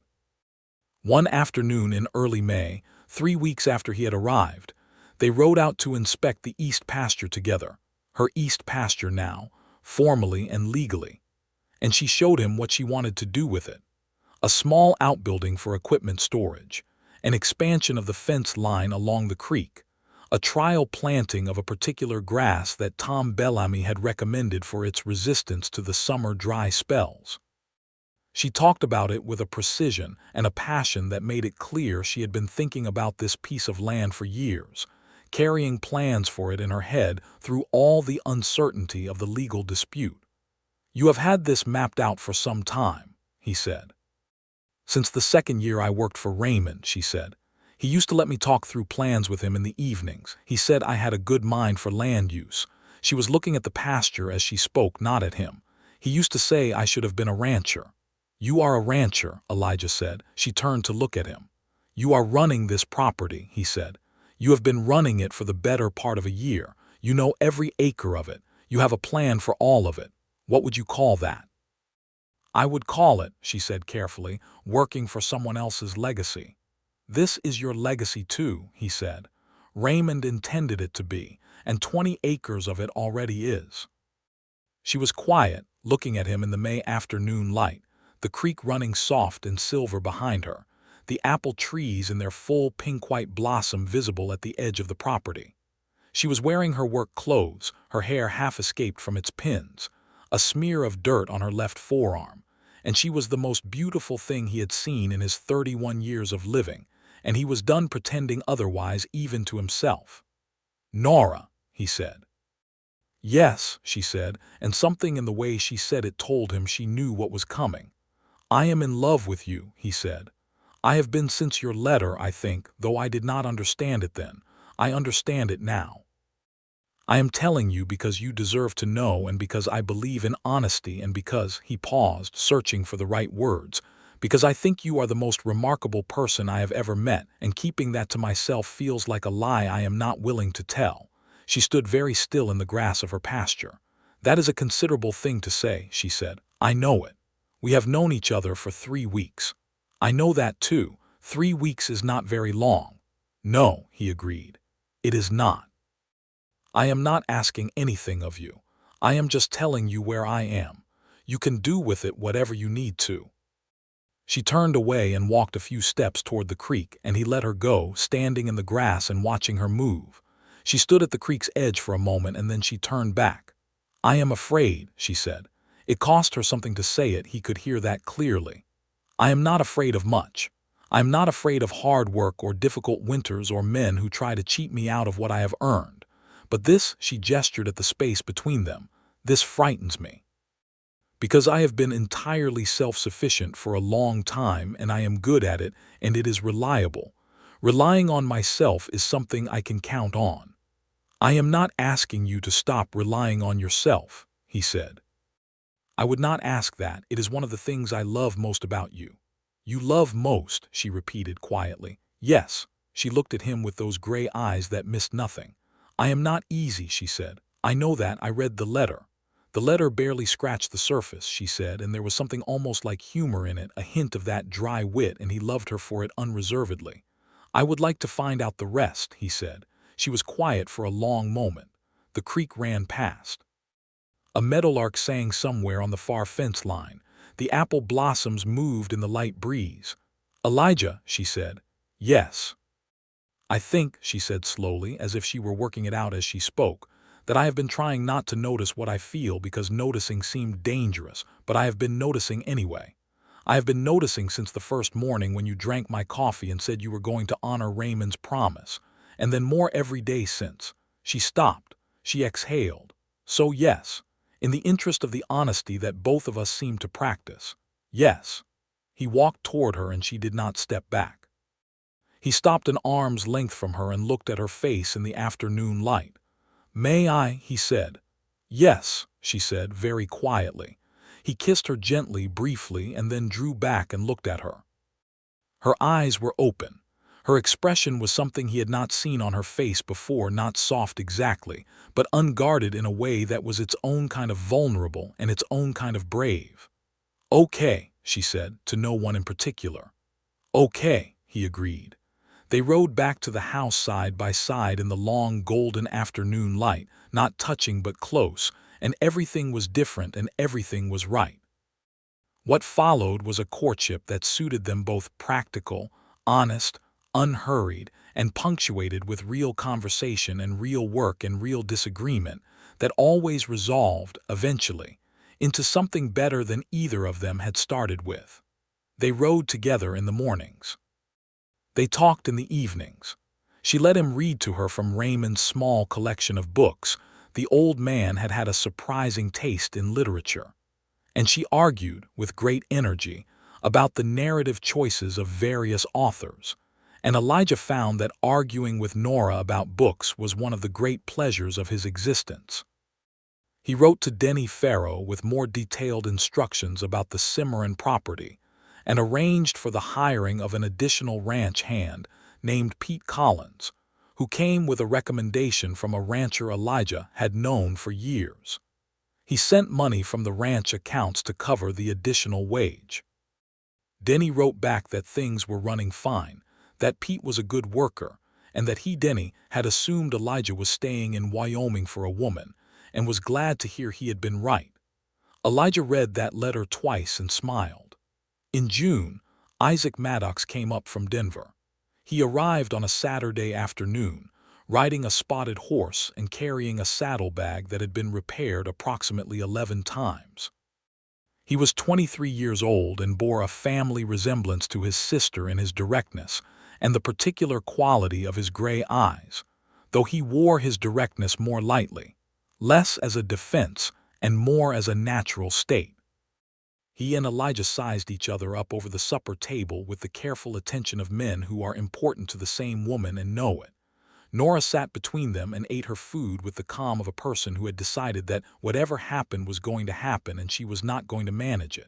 One afternoon in early May, 3 weeks after he had arrived, they rode out to inspect the east pasture together, her east pasture now, formally and legally, and she showed him what she wanted to do with it. A small outbuilding for equipment storage, an expansion of the fence line along the creek, a trial planting of a particular grass that Tom Bellamy had recommended for its resistance to the summer dry spells. She talked about it with a precision and a passion that made it clear she had been thinking about this piece of land for years, carrying plans for it in her head through all the uncertainty of the legal dispute. "You have had this mapped out for some time," he said. "Since the second year I worked for Raymond," she said. "He used to let me talk through plans with him in the evenings. He said I had a good mind for land use." She was looking at the pasture as she spoke, not at him. "He used to say I should have been a rancher." "You are a rancher," Elijah said. She turned to look at him. "You are running this property," he said. "You have been running it for the better part of a year. You know every acre of it. You have a plan for all of it. What would you call that?" "I would call it," she said carefully, "working for someone else's legacy." "This is your legacy too," he said. "Raymond intended it to be, and 20 acres of it already is." She was quiet, looking at him in the May afternoon light, the creek running soft and silver behind her, the apple trees in their full pink-white blossom visible at the edge of the property. She was wearing her work clothes, her hair half escaped from its pins, a smear of dirt on her left forearm, and she was the most beautiful thing he had seen in his 31 years of living, and he was done pretending otherwise even to himself. "Nora," he said. "Yes," she said, and something in the way she said it told him she knew what was coming. "I am in love with you," he said. "I have been since your letter, I think, though I did not understand it then. I understand it now. I am telling you because you deserve to know and because I believe in honesty and because," he paused, searching for the right words, "because I think you are the most remarkable person I have ever met, and keeping that to myself feels like a lie I am not willing to tell." She stood very still in the grass of her pasture. "That is a considerable thing to say," she said. "I know it. We have known each other for 3 weeks. I know that too. 3 weeks is not very long." "No," he agreed. "It is not. I am not asking anything of you. I am just telling you where I am. You can do with it whatever you need to." She turned away and walked a few steps toward the creek, and he let her go, standing in the grass and watching her move. She stood at the creek's edge for a moment and then she turned back. "I am afraid," she said. It cost her something to say it, he could hear that clearly. "I am not afraid of much. I am not afraid of hard work or difficult winters or men who try to cheat me out of what I have earned. But this," she gestured at the space between them, "this frightens me. Because I have been entirely self-sufficient for a long time and I am good at it and it is reliable. Relying on myself is something I can count on." "I am not asking you to stop relying on yourself," he said. "I would not ask that. It is one of the things I love most about you." "You love most," she repeated quietly. "Yes." She looked at him with those gray eyes that missed nothing. "I am not easy," she said. "I know that. I read the letter." "The letter barely scratched the surface," she said, and there was something almost like humor in it, a hint of that dry wit, and he loved her for it unreservedly. "I would like to find out the rest," he said. She was quiet for a long moment. The creek ran past. A meadowlark sang somewhere on the far fence line. The apple blossoms moved in the light breeze. "Elijah," she said. "Yes." "I think," she said slowly, as if she were working it out as she spoke, "that I have been trying not to notice what I feel because noticing seemed dangerous, but I have been noticing anyway. I have been noticing since the first morning when you drank my coffee and said you were going to honor Raymond's promise, and then more every day since." She stopped. She exhaled. "So yes, in the interest of the honesty that both of us seem to practice. Yes." He walked toward her and she did not step back. He stopped an arm's length from her and looked at her face in the afternoon light. "May I?" he said. "Yes," she said very quietly. He kissed her gently, briefly, and then drew back and looked at her. Her eyes were open. Her expression was something he had not seen on her face before, not soft exactly, but unguarded in a way that was its own kind of vulnerable and its own kind of brave. "Okay," she said, to no one in particular. "Okay," he agreed. They rode back to the house side by side in the long golden afternoon light, not touching but close, and everything was different and everything was right. What followed was a courtship that suited them both, practical, honest, unhurried, and punctuated with real conversation and real work and real disagreement that always resolved, eventually, into something better than either of them had started with. They rode together in the mornings. They talked in the evenings. She let him read to her from Raymond's small collection of books. The old man had had a surprising taste in literature. And she argued, with great energy, about the narrative choices of various authors. And Elijah found that arguing with Nora about books was one of the great pleasures of his existence. He wrote to Denny Farrow with more detailed instructions about the Cimarron property, and arranged for the hiring of an additional ranch hand named Pete Collins, who came with a recommendation from a rancher Elijah had known for years. He sent money from the ranch accounts to cover the additional wage. Denny wrote back that things were running fine, that Pete was a good worker, and that he, Denny, had assumed Elijah was staying in Wyoming for a woman, and was glad to hear he had been right. Elijah read that letter twice and smiled. In June, Isaac Maddox came up from Denver. He arrived on a Saturday afternoon, riding a spotted horse and carrying a saddlebag that had been repaired approximately 11 times. He was 23 years old and bore a family resemblance to his sister in his directness and the particular quality of his gray eyes, though he wore his directness more lightly, less as a defense and more as a natural state. He and Elijah sized each other up over the supper table with the careful attention of men who are important to the same woman and know it. Nora sat between them and ate her food with the calm of a person who had decided that whatever happened was going to happen and she was not going to manage it.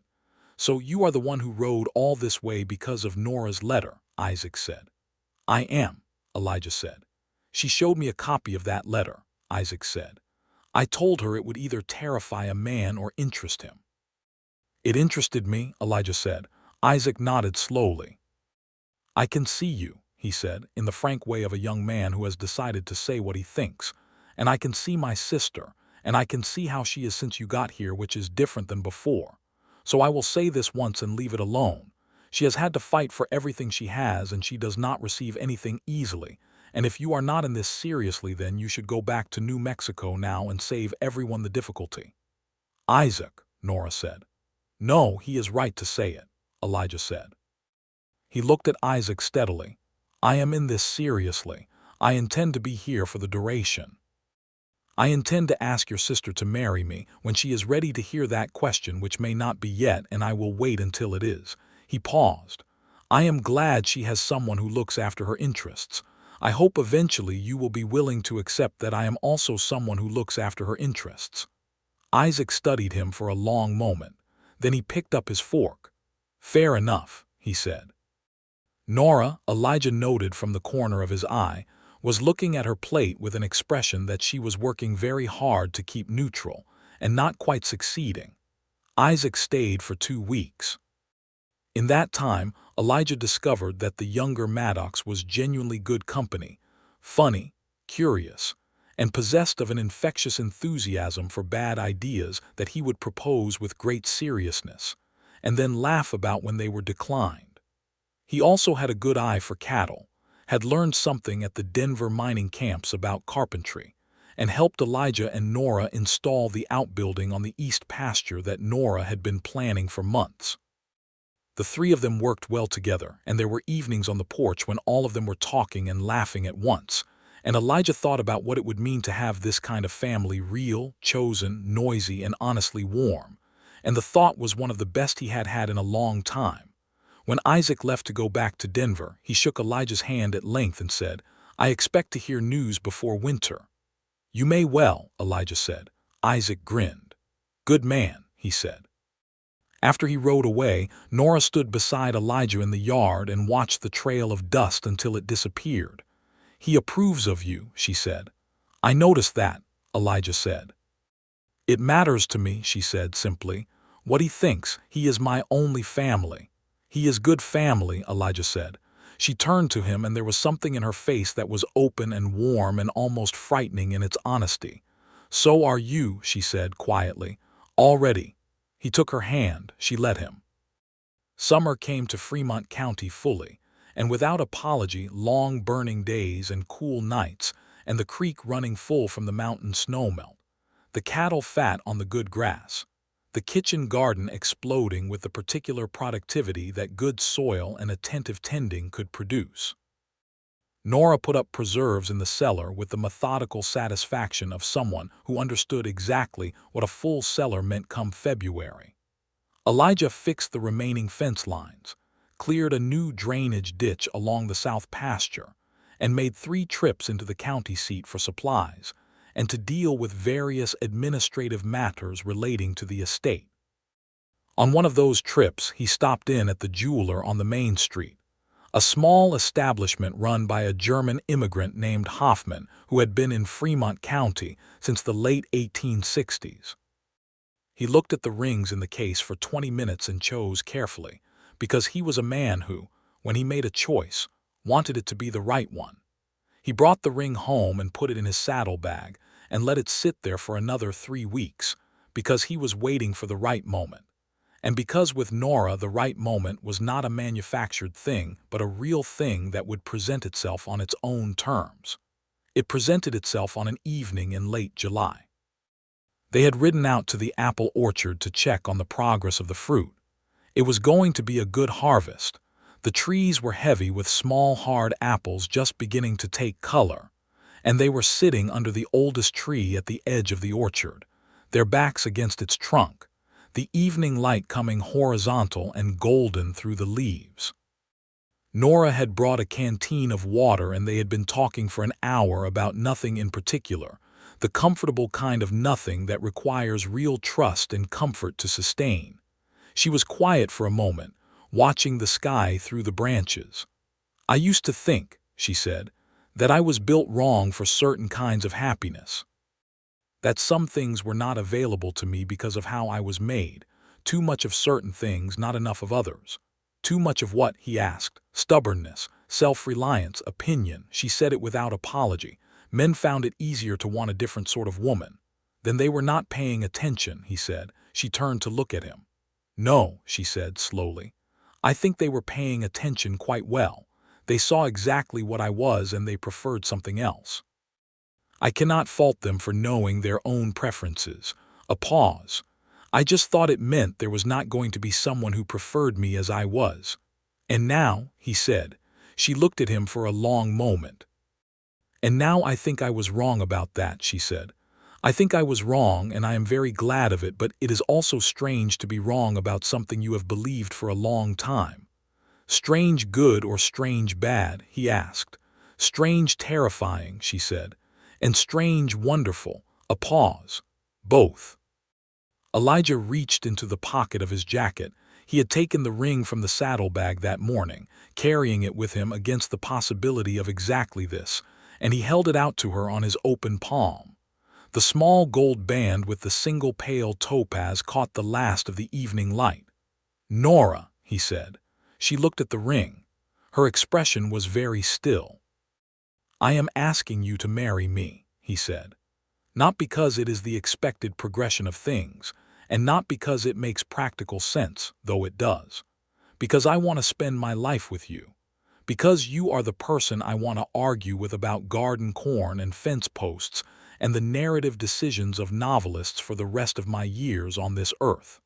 "So you are the one who rode all this way because of Nora's letter," Isaac said. "I am," Elijah said. "She showed me a copy of that letter," Isaac said. "I told her it would either terrify a man or interest him." "It interested me," Elijah said. Isaac nodded slowly. "I can see you," he said, in the frank way of a young man who has decided to say what he thinks. "And I can see my sister, and I can see how she is since you got here, which is different than before. So I will say this once and leave it alone. She has had to fight for everything she has, and she does not receive anything easily. And if you are not in this seriously, then you should go back to New Mexico now and save everyone the difficulty." "Isaac," Nora said. "No, he is right to say it," Elijah said. He looked at Isaac steadily. "I am in this seriously. I intend to be here for the duration. I intend to ask your sister to marry me when she is ready to hear that question, which may not be yet, and I will wait until it is." He paused. "I am glad she has someone who looks after her interests. I hope eventually you will be willing to accept that I am also someone who looks after her interests." Isaac studied him for a long moment. Then he picked up his fork. "Fair enough," he said. Nora, Elijah noted from the corner of his eye, was looking at her plate with an expression that she was working very hard to keep neutral, and not quite succeeding. Isaac stayed for 2 weeks. In that time, Elijah discovered that the younger Maddox was genuinely good company, funny, curious, and possessed of an infectious enthusiasm for bad ideas that he would propose with great seriousness, and then laugh about when they were declined. He also had a good eye for cattle, had learned something at the Denver mining camps about carpentry, and helped Elijah and Nora install the outbuilding on the east pasture that Nora had been planning for months. The three of them worked well together, and there were evenings on the porch when all of them were talking and laughing at once, and Elijah thought about what it would mean to have this kind of family, real, chosen, noisy, and honestly warm, and the thought was one of the best he had had in a long time. When Isaac left to go back to Denver, he shook Elijah's hand at length and said, "I expect to hear news before winter." "You may well," Elijah said. Isaac grinned. "Good man," he said. After he rode away, Nora stood beside Elijah in the yard and watched the trail of dust until it disappeared. "He approves of you," she said. "I noticed that," Elijah said. "It matters to me," she said simply. "What he thinks. He is my only family." "He is good family," Elijah said. She turned to him, and there was something in her face that was open and warm and almost frightening in its honesty. "So are you," she said quietly. "Already." He took her hand. She let him. Summer came to Fremont County fully, And without apology, long burning days and cool nights, and the creek running full from the mountain snowmelt, the cattle fat on the good grass, the kitchen garden exploding with the particular productivity that good soil and attentive tending could produce. Nora put up preserves in the cellar with the methodical satisfaction of someone who understood exactly what a full cellar meant come February. Elijah fixed the remaining fence lines, cleared a new drainage ditch along the south pasture, and made 3 trips into the county seat for supplies and to deal with various administrative matters relating to the estate. On one of those trips, he stopped in at the jeweler on the main street, a small establishment run by a German immigrant named Hoffman who had been in Fremont County since the late 1860s. He looked at the rings in the case for 20 minutes and chose carefully, because he was a man who, when he made a choice, wanted it to be the right one. He brought the ring home and put it in his saddlebag and let it sit there for another 3 weeks, because he was waiting for the right moment. And because with Nora the right moment was not a manufactured thing but a real thing that would present itself on its own terms. It presented itself on an evening in late July. They had ridden out to the apple orchard to check on the progress of the fruit. It was going to be a good harvest. The trees were heavy with small hard apples just beginning to take color, and they were sitting under the oldest tree at the edge of the orchard, their backs against its trunk, the evening light coming horizontal and golden through the leaves. Nora had brought a canteen of water and they had been talking for an hour about nothing in particular, the comfortable kind of nothing that requires real trust and comfort to sustain. She was quiet for a moment, watching the sky through the branches. "I used to think," she said, "that I was built wrong for certain kinds of happiness. That some things were not available to me because of how I was made, too much of certain things, not enough of others." "Too much of what?" he asked. "Stubbornness, self-reliance, opinion." She said it without apology. "Men found it easier to want a different sort of woman." "Then they were not paying attention," he said. She turned to look at him. "No," she said slowly. "I think they were paying attention quite well. They saw exactly what I was and they preferred something else. I cannot fault them for knowing their own preferences." A pause. "I just thought it meant there was not going to be someone who preferred me as I was." "And now," he said. She looked at him for a long moment. "And now I think I was wrong about that," she said. "I think I was wrong and I am very glad of it, but it is also strange to be wrong about something you have believed for a long time." "Strange good or strange bad?" he asked. "Strange terrifying," she said. "And strange wonderful." A pause. "Both." Elijah reached into the pocket of his jacket. He had taken the ring from the saddlebag that morning, carrying it with him against the possibility of exactly this, and he held it out to her on his open palm. The small gold band with the single pale topaz caught the last of the evening light. "Nora," he said. She looked at the ring. Her expression was very still. "I am asking you to marry me," he said. "Not because it is the expected progression of things, and not because it makes practical sense, though it does. Because I want to spend my life with you. Because you are the person I want to argue with about garden corn and fence posts and the narrative decisions of novelists for the rest of my years on this earth.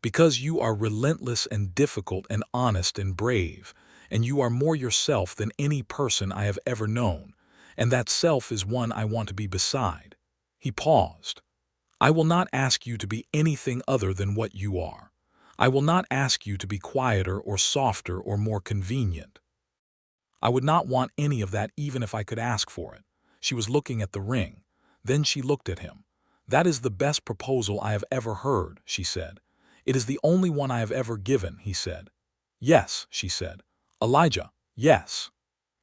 Because you are relentless and difficult and honest and brave, and you are more yourself than any person I have ever known, and that self is one I want to be beside." He paused. "I will not ask you to be anything other than what you are. I will not ask you to be quieter or softer or more convenient. I would not want any of that even if I could ask for it." She was looking at the ring. Then she looked at him. "That is the best proposal I have ever heard," she said. "It is the only one I have ever given," he said. "Yes," she said. "Elijah, yes."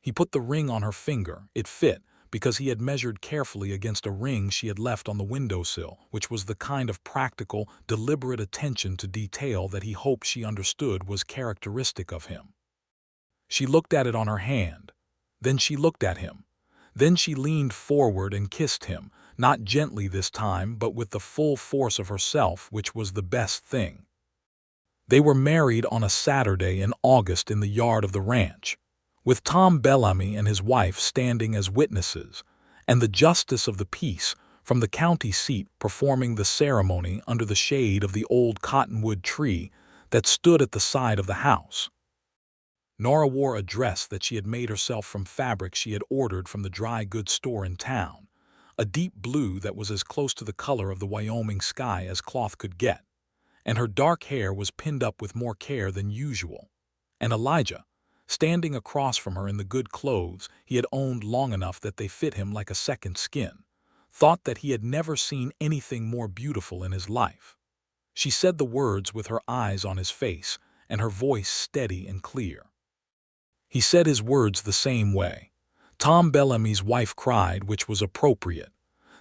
He put the ring on her finger. It fit, because he had measured carefully against a ring she had left on the windowsill, which was the kind of practical, deliberate attention to detail that he hoped she understood was characteristic of him. She looked at it on her hand. Then she looked at him. Then she leaned forward and kissed him, not gently this time, but with the full force of herself, which was the best thing. They were married on a Saturday in August in the yard of the ranch, with Tom Bellamy and his wife standing as witnesses, and the justice of the peace from the county seat performing the ceremony under the shade of the old cottonwood tree that stood at the side of the house. Nora wore a dress that she had made herself from fabric she had ordered from the dry goods store in town, a deep blue that was as close to the color of the Wyoming sky as cloth could get, and her dark hair was pinned up with more care than usual. And Elijah, standing across from her in the good clothes he had owned long enough that they fit him like a second skin, thought that he had never seen anything more beautiful in his life. She said the words with her eyes on his face and her voice steady and clear. He said his words the same way. Tom Bellamy's wife cried, which was appropriate.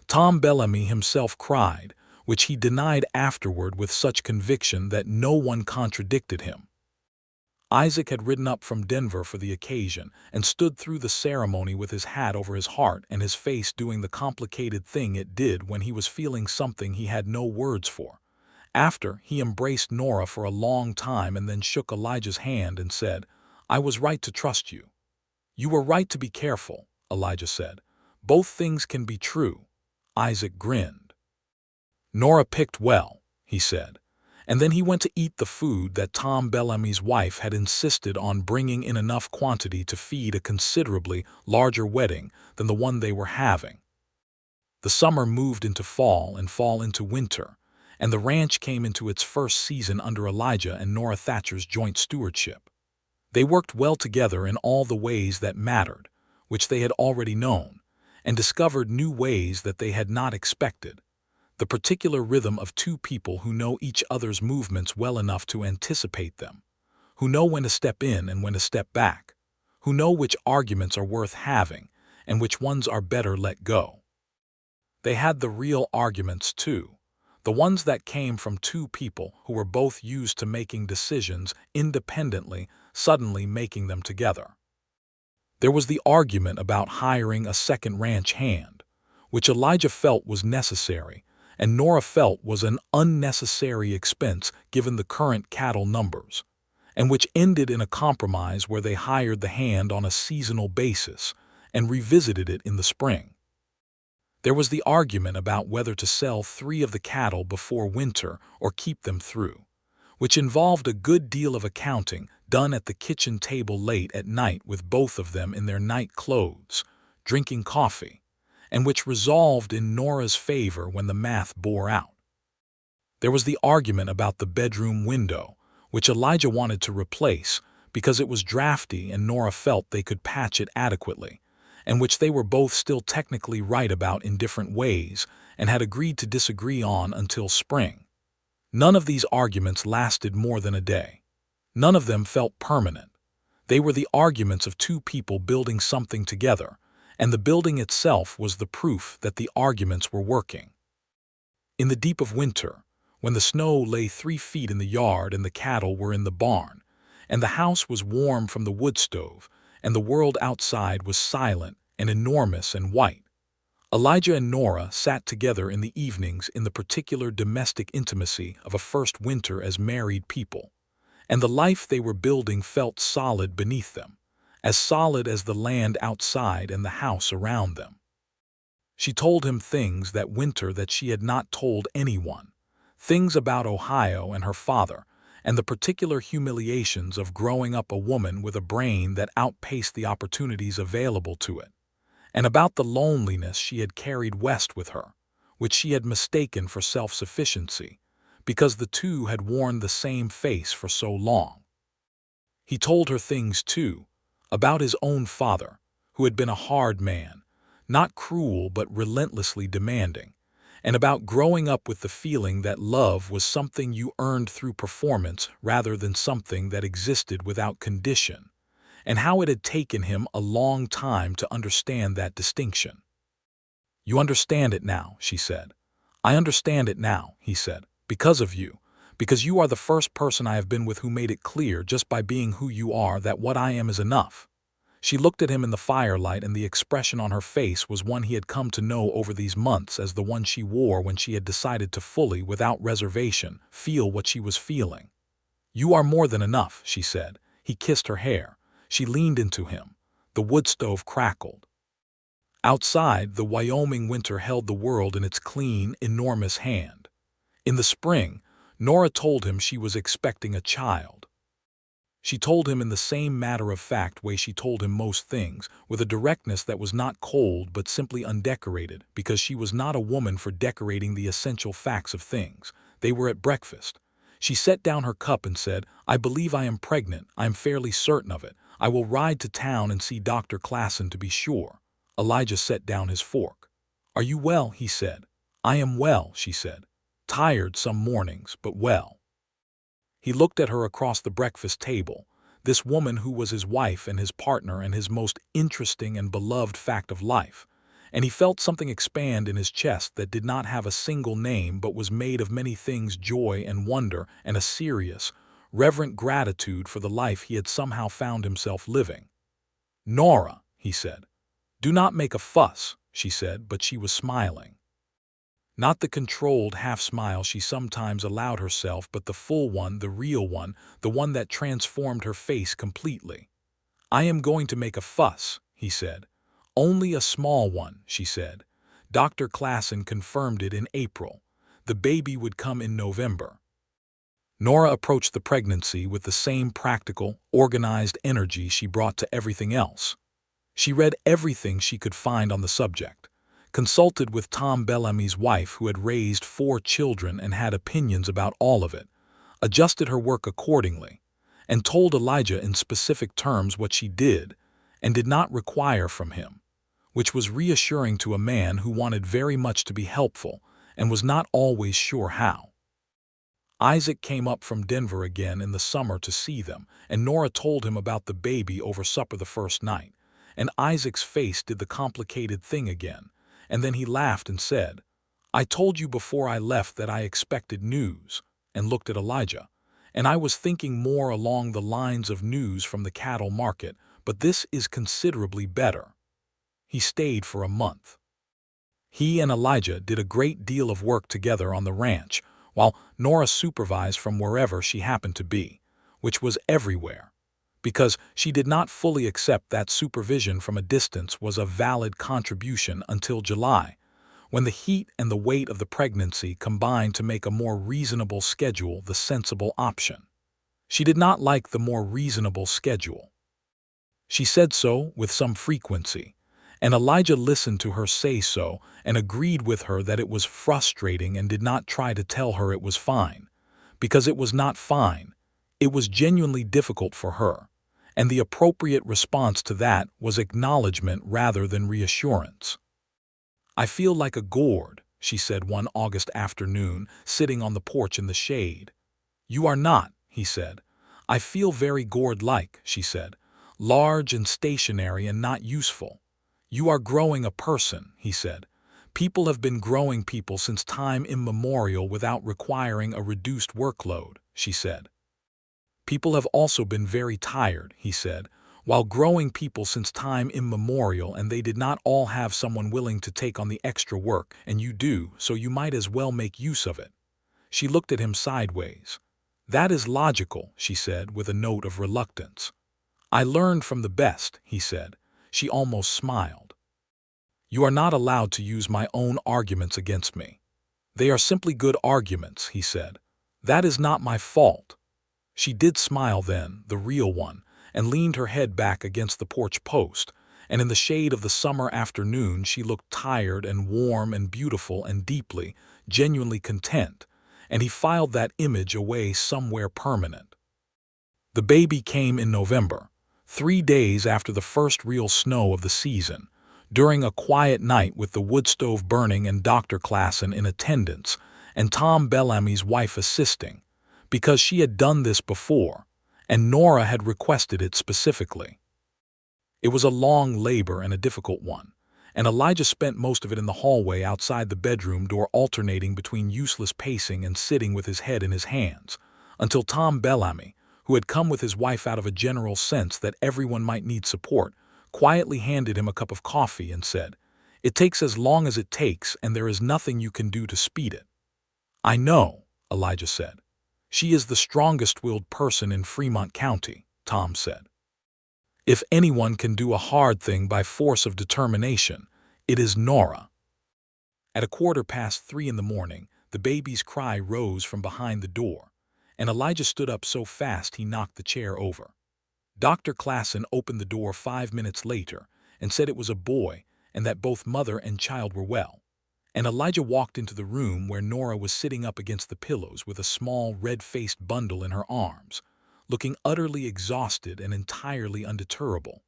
Tom Bellamy himself cried, which he denied afterward with such conviction that no one contradicted him. Isaac had ridden up from Denver for the occasion and stood through the ceremony with his hat over his heart and his face doing the complicated thing it did when he was feeling something he had no words for. After, he embraced Nora for a long time and then shook Elijah's hand and said, "I was right to trust you." "You were right to be careful," Elijah said. "Both things can be true." Isaac grinned. "Nora picked well," he said. And then he went to eat the food that Tom Bellamy's wife had insisted on bringing in enough quantity to feed a considerably larger wedding than the one they were having. The summer moved into fall and fall into winter, and the ranch came into its first season under Elijah and Nora Thatcher's joint stewardship. They worked well together in all the ways that mattered, which they had already known, and discovered new ways that they had not expected. The particular rhythm of two people who know each other's movements well enough to anticipate them, who know when to step in and when to step back, who know which arguments are worth having and which ones are better let go. They had the real arguments too, the ones that came from two people who were both used to making decisions independently, suddenly making them together. There was the argument about hiring a second ranch hand, which Elijah felt was necessary, and Nora felt was an unnecessary expense given the current cattle numbers, and which ended in a compromise where they hired the hand on a seasonal basis and revisited it in the spring. There was the argument about whether to sell 3 of the cattle before winter or keep them through, which involved a good deal of accounting done at the kitchen table late at night with both of them in their night clothes, drinking coffee, and which resolved in Nora's favor when the math bore out. There was the argument about the bedroom window, which Elijah wanted to replace because it was drafty and Nora felt they could patch it adequately, and which they were both still technically right about in different ways and had agreed to disagree on until spring. None of these arguments lasted more than a day. None of them felt permanent. They were the arguments of two people building something together, and the building itself was the proof that the arguments were working. In the deep of winter, when the snow lay 3 feet in the yard and the cattle were in the barn, and the house was warm from the wood stove, and the world outside was silent and enormous and white, Elijah and Nora sat together in the evenings in the particular domestic intimacy of a first winter as married people, and the life they were building felt solid beneath them, as solid as the land outside and the house around them. She told him things that winter that she had not told anyone, things about Ohio and her father, and the particular humiliations of growing up a woman with a brain that outpaced the opportunities available to it, and about the loneliness she had carried west with her, which she had mistaken for self-sufficiency, because the two had worn the same face for so long. He told her things, too, about his own father, who had been a hard man, not cruel but relentlessly demanding, and about growing up with the feeling that love was something you earned through performance rather than something that existed without condition, and how it had taken him a long time to understand that distinction. "You understand it now," she said. "I understand it now," he said, "because of you, because you are the first person I have been with who made it clear just by being who you are that what I am is enough." She looked at him in the firelight, and the expression on her face was one he had come to know over these months as the one she wore when she had decided to fully, without reservation, feel what she was feeling. "You are more than enough," she said. He kissed her hair. She leaned into him. The wood stove crackled. Outside, the Wyoming winter held the world in its clean, enormous hand. In the spring, Nora told him she was expecting a child. She told him in the same matter-of-fact way she told him most things, with a directness that was not cold but simply undecorated, because she was not a woman for decorating the essential facts of things. They were at breakfast. She set down her cup and said, "I believe I am pregnant. I am fairly certain of it. I will ride to town and see Dr. Klassen to be sure." Elijah set down his fork. "Are you well?" he said. "I am well," she said. "Tired some mornings, but well." He looked at her across the breakfast table, this woman who was his wife and his partner and his most interesting and beloved fact of life, and he felt something expand in his chest that did not have a single name but was made of many things: joy and wonder and a serious, reverent gratitude for the life he had somehow found himself living. "Nora," he said. "Do not make a fuss," she said, but she was smiling. Not the controlled half-smile she sometimes allowed herself, but the full one, the real one, the one that transformed her face completely. "I am going to make a fuss," he said. "Only a small one," she said. Dr. Klassen confirmed it in April. The baby would come in November. Nora approached the pregnancy with the same practical, organized energy she brought to everything else. She read everything she could find on the subject, consulted with Tom Bellamy's wife, who had raised 4 children and had opinions about all of it, adjusted her work accordingly, and told Elijah in specific terms what she did and did not require from him, which was reassuring to a man who wanted very much to be helpful and was not always sure how. Isaac came up from Denver again in the summer to see them, and Nora told him about the baby over supper the first night, and Isaac's face did the complicated thing again. And then he laughed and said, "I told you before I left that I expected news," and looked at Elijah. "And I was thinking more along the lines of news from the cattle market, but this is considerably better." He stayed for a month. He and Elijah did a great deal of work together on the ranch, while Nora supervised from wherever she happened to be, which was everywhere, because she did not fully accept that supervision from a distance was a valid contribution until July, when the heat and the weight of the pregnancy combined to make a more reasonable schedule the sensible option. She did not like the more reasonable schedule. She said so with some frequency, and Elijah listened to her say so and agreed with her that it was frustrating and did not try to tell her it was fine, because it was not fine. It was genuinely difficult for her, and the appropriate response to that was acknowledgement rather than reassurance. "I feel like a gourd," she said one August afternoon, sitting on the porch in the shade. "You are not," he said. "I feel very gourd-like," she said. "Large and stationary and not useful." "You are growing a person," he said. "People have been growing people since time immemorial without requiring a reduced workload," she said. "People have also been very tired," he said, "while growing people since time immemorial, and they did not all have someone willing to take on the extra work, and you do, so you might as well make use of it." She looked at him sideways. "That is logical," she said with a note of reluctance. "I learned from the best," he said. She almost smiled. "You are not allowed to use my own arguments against me." "They are simply good arguments," he said. "That is not my fault." She did smile then, the real one, and leaned her head back against the porch post, and in the shade of the summer afternoon she looked tired and warm and beautiful and deeply, genuinely content, and he filed that image away somewhere permanent. The baby came in November, 3 days after the first real snow of the season, during a quiet night with the wood stove burning and Dr. Klassen in attendance and Tom Bellamy's wife assisting, because she had done this before, and Nora had requested it specifically. It was a long labor and a difficult one, and Elijah spent most of it in the hallway outside the bedroom door, alternating between useless pacing and sitting with his head in his hands, until Tom Bellamy, who had come with his wife out of a general sense that everyone might need support, quietly handed him a cup of coffee and said, "It takes as long as it takes, and there is nothing you can do to speed it." "I know," Elijah said. She is the strongest-willed person in Fremont County, Tom said. If anyone can do a hard thing by force of determination, it is Nora. At 3:15 in the morning, the baby's cry rose from behind the door, and Elijah stood up so fast he knocked the chair over. Dr. Klassen opened the door 5 minutes later and said it was a boy and that both mother and child were well. And Elijah walked into the room where Nora was sitting up against the pillows with a small red-faced bundle in her arms, looking utterly exhausted and entirely undeterrable,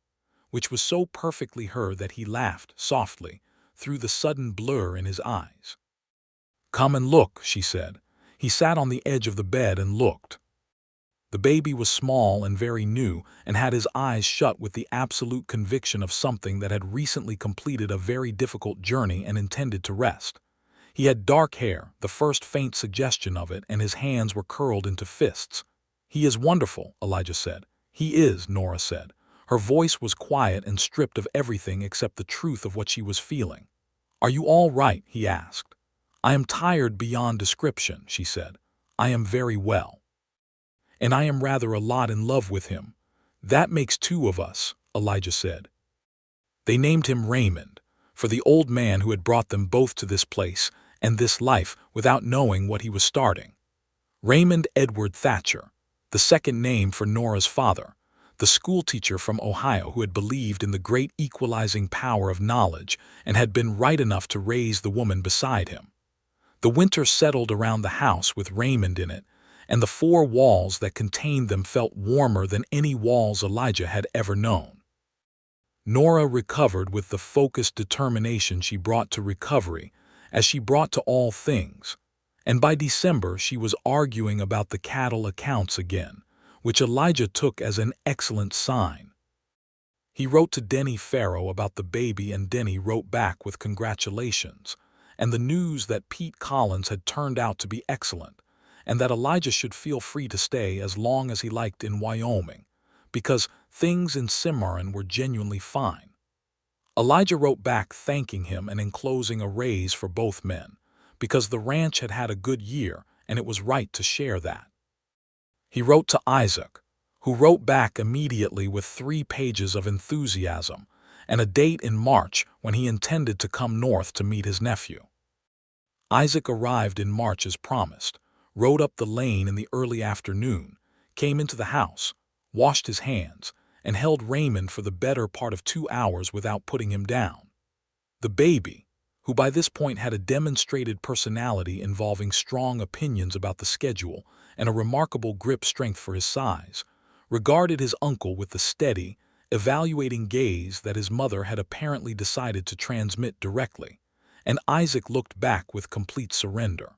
which was so perfectly her that he laughed softly through the sudden blur in his eyes. "Come and look," she said. He sat on the edge of the bed and looked. The baby was small and very new and had his eyes shut with the absolute conviction of something that had recently completed a very difficult journey and intended to rest. He had dark hair, the first faint suggestion of it, and his hands were curled into fists. "He is wonderful," Elijah said. "He is," Nora said. Her voice was quiet and stripped of everything except the truth of what she was feeling. "Are you all right?" he asked. "I am tired beyond description," she said. "I am very well. And I am rather a lot in love with him." "That makes two of us," Elijah said. They named him Raymond, for the old man who had brought them both to this place and this life without knowing what he was starting. Raymond Edward Thatcher, the second name for Nora's father, the schoolteacher from Ohio who had believed in the great equalizing power of knowledge and had been right enough to raise the woman beside him. The winter settled around the house with Raymond in it, and the four walls that contained them felt warmer than any walls Elijah had ever known. Nora recovered with the focused determination she brought to recovery, as she brought to all things, and by December she was arguing about the cattle accounts again, which Elijah took as an excellent sign. He wrote to Denny Farrow about the baby, and Denny wrote back with congratulations, and the news that Pete Collins had turned out to be excellent, and that Elijah should feel free to stay as long as he liked in Wyoming, because things in Cimarron were genuinely fine. Elijah wrote back thanking him and enclosing a raise for both men, because the ranch had had a good year and it was right to share that. He wrote to Isaac, who wrote back immediately with 3 pages of enthusiasm and a date in March when he intended to come north to meet his nephew. Isaac arrived in March as promised, rode up the lane in the early afternoon, came into the house, washed his hands, and held Raymond for the better part of 2 hours without putting him down. The baby, who by this point had a demonstrated personality involving strong opinions about the schedule and a remarkable grip strength for his size, regarded his uncle with the steady, evaluating gaze that his mother had apparently decided to transmit directly, and Isaac looked back with complete surrender.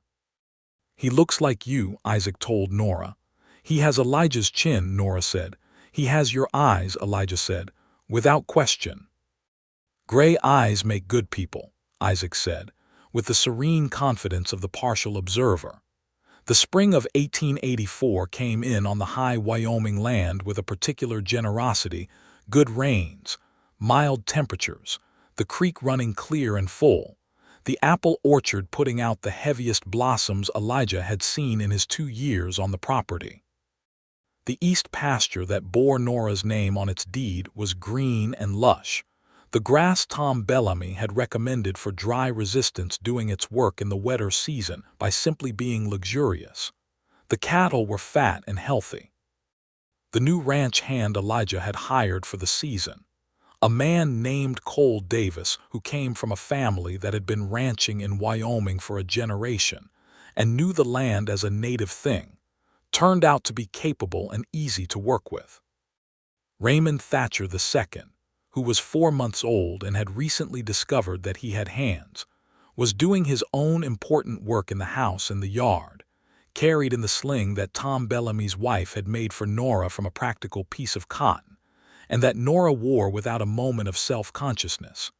"He looks like you," Isaac told Nora. "He has Elijah's chin," Nora said. "He has your eyes," Elijah said, "without question." "Gray eyes make good people," Isaac said, with the serene confidence of the partial observer. The spring of 1884 came in on the high Wyoming land with a particular generosity, good rains, mild temperatures, the creek running clear and full, the apple orchard putting out the heaviest blossoms Elijah had seen in his 2 years on the property. The east pasture that bore Nora's name on its deed was green and lush, the grass Tom Bellamy had recommended for dry resistance doing its work in the wetter season by simply being luxurious. The cattle were fat and healthy. The new ranch hand Elijah had hired for the season, a man named Cole Davis, who came from a family that had been ranching in Wyoming for a generation and knew the land as a native thing, turned out to be capable and easy to work with. Raymond Thatcher II, who was 4 months old and had recently discovered that he had hands, was doing his own important work in the house and the yard, carried in the sling that Tom Bellamy's wife had made for Nora from a practical piece of cotton, and that Nora wore without a moment of self-consciousness,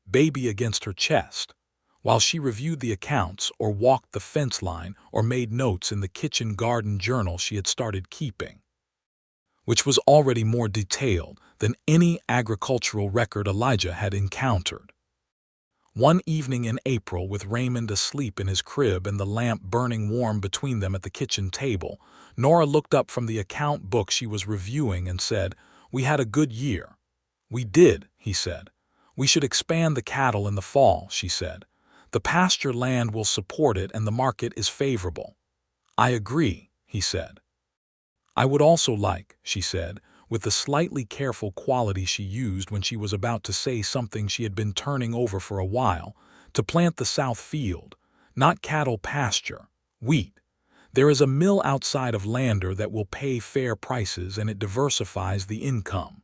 baby against her chest, while she reviewed the accounts or walked the fence line or made notes in the kitchen garden journal she had started keeping, which was already more detailed than any agricultural record Elijah had encountered. One evening in April, with Raymond asleep in his crib and the lamp burning warm between them at the kitchen table, Nora looked up from the account book she was reviewing and said, "We had a good year." "We did," he said. "We should expand the cattle in the fall," she said. "The pasture land will support it and the market is favorable." "I agree," he said. "I would also like," she said, with the slightly careful quality she used when she was about to say something she had been turning over for a while, "to plant the south field, not cattle pasture, wheat. There is a mill outside of Lander that will pay fair prices and it diversifies the income."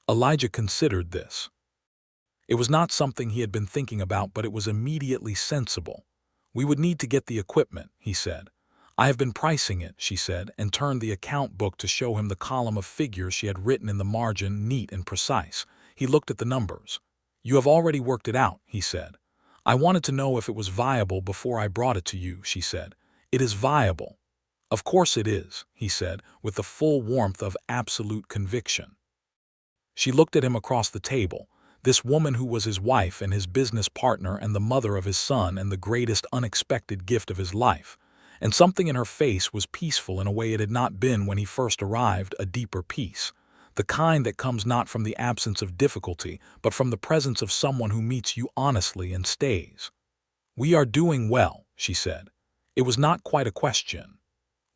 Elijah considered this. It was not something he had been thinking about, but it was immediately sensible. "We would need to get the equipment," he said. "I have been pricing it," she said, and turned the account book to show him the column of figures she had written in the margin, neat and precise. He looked at the numbers. "You have already worked it out," he said. "I wanted to know if it was viable before I brought it to you," she said. "It is viable." "Of course it is," he said, with the full warmth of absolute conviction. She looked at him across the table, this woman who was his wife and his business partner and the mother of his son and the greatest unexpected gift of his life. And something in her face was peaceful in a way it had not been when he first arrived, a deeper peace, the kind that comes not from the absence of difficulty, but from the presence of someone who meets you honestly and stays. "We are doing well," she said. It was not quite a question.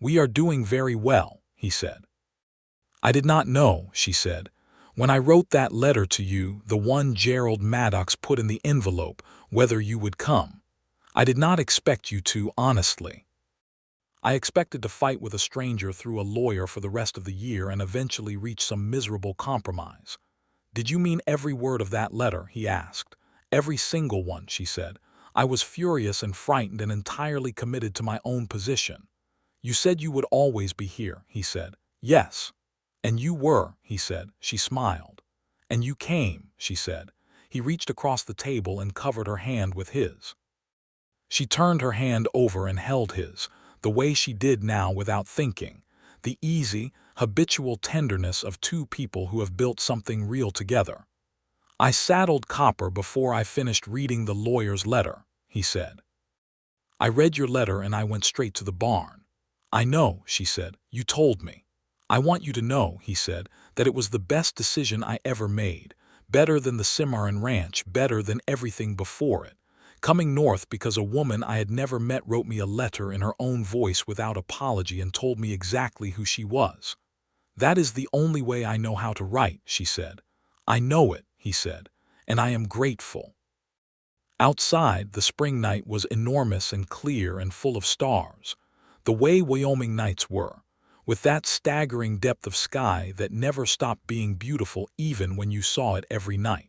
"We are doing very well," he said. "I did not know," she said, "when I wrote that letter to you, the one Gerald Maddox put in the envelope, whether you would come. I did not expect you to, honestly. I expected to fight with a stranger through a lawyer for the rest of the year and eventually reach some miserable compromise." "Did you mean every word of that letter?" he asked. "Every single one," she said. "I was furious and frightened and entirely committed to my own position." "You said you would always be here," he said. "Yes." "And you were," he said. She smiled. "And you came," she said. He reached across the table and covered her hand with his. She turned her hand over and held his, the way she did now without thinking, the easy, habitual tenderness of two people who have built something real together. "I saddled Copper before I finished reading the lawyer's letter," he said. "I read your letter and I went straight to the barn." "I know," she said. "You told me." "I want you to know," he said, "that it was the best decision I ever made, better than the Cimarron Ranch, better than everything before it. Coming north because a woman I had never met wrote me a letter in her own voice without apology and told me exactly who she was. That is the only way I know how to write," she said. "I know it," he said, "and I am grateful." Outside, the spring night was enormous and clear and full of stars, the way Wyoming nights were, with that staggering depth of sky that never stopped being beautiful even when you saw it every night.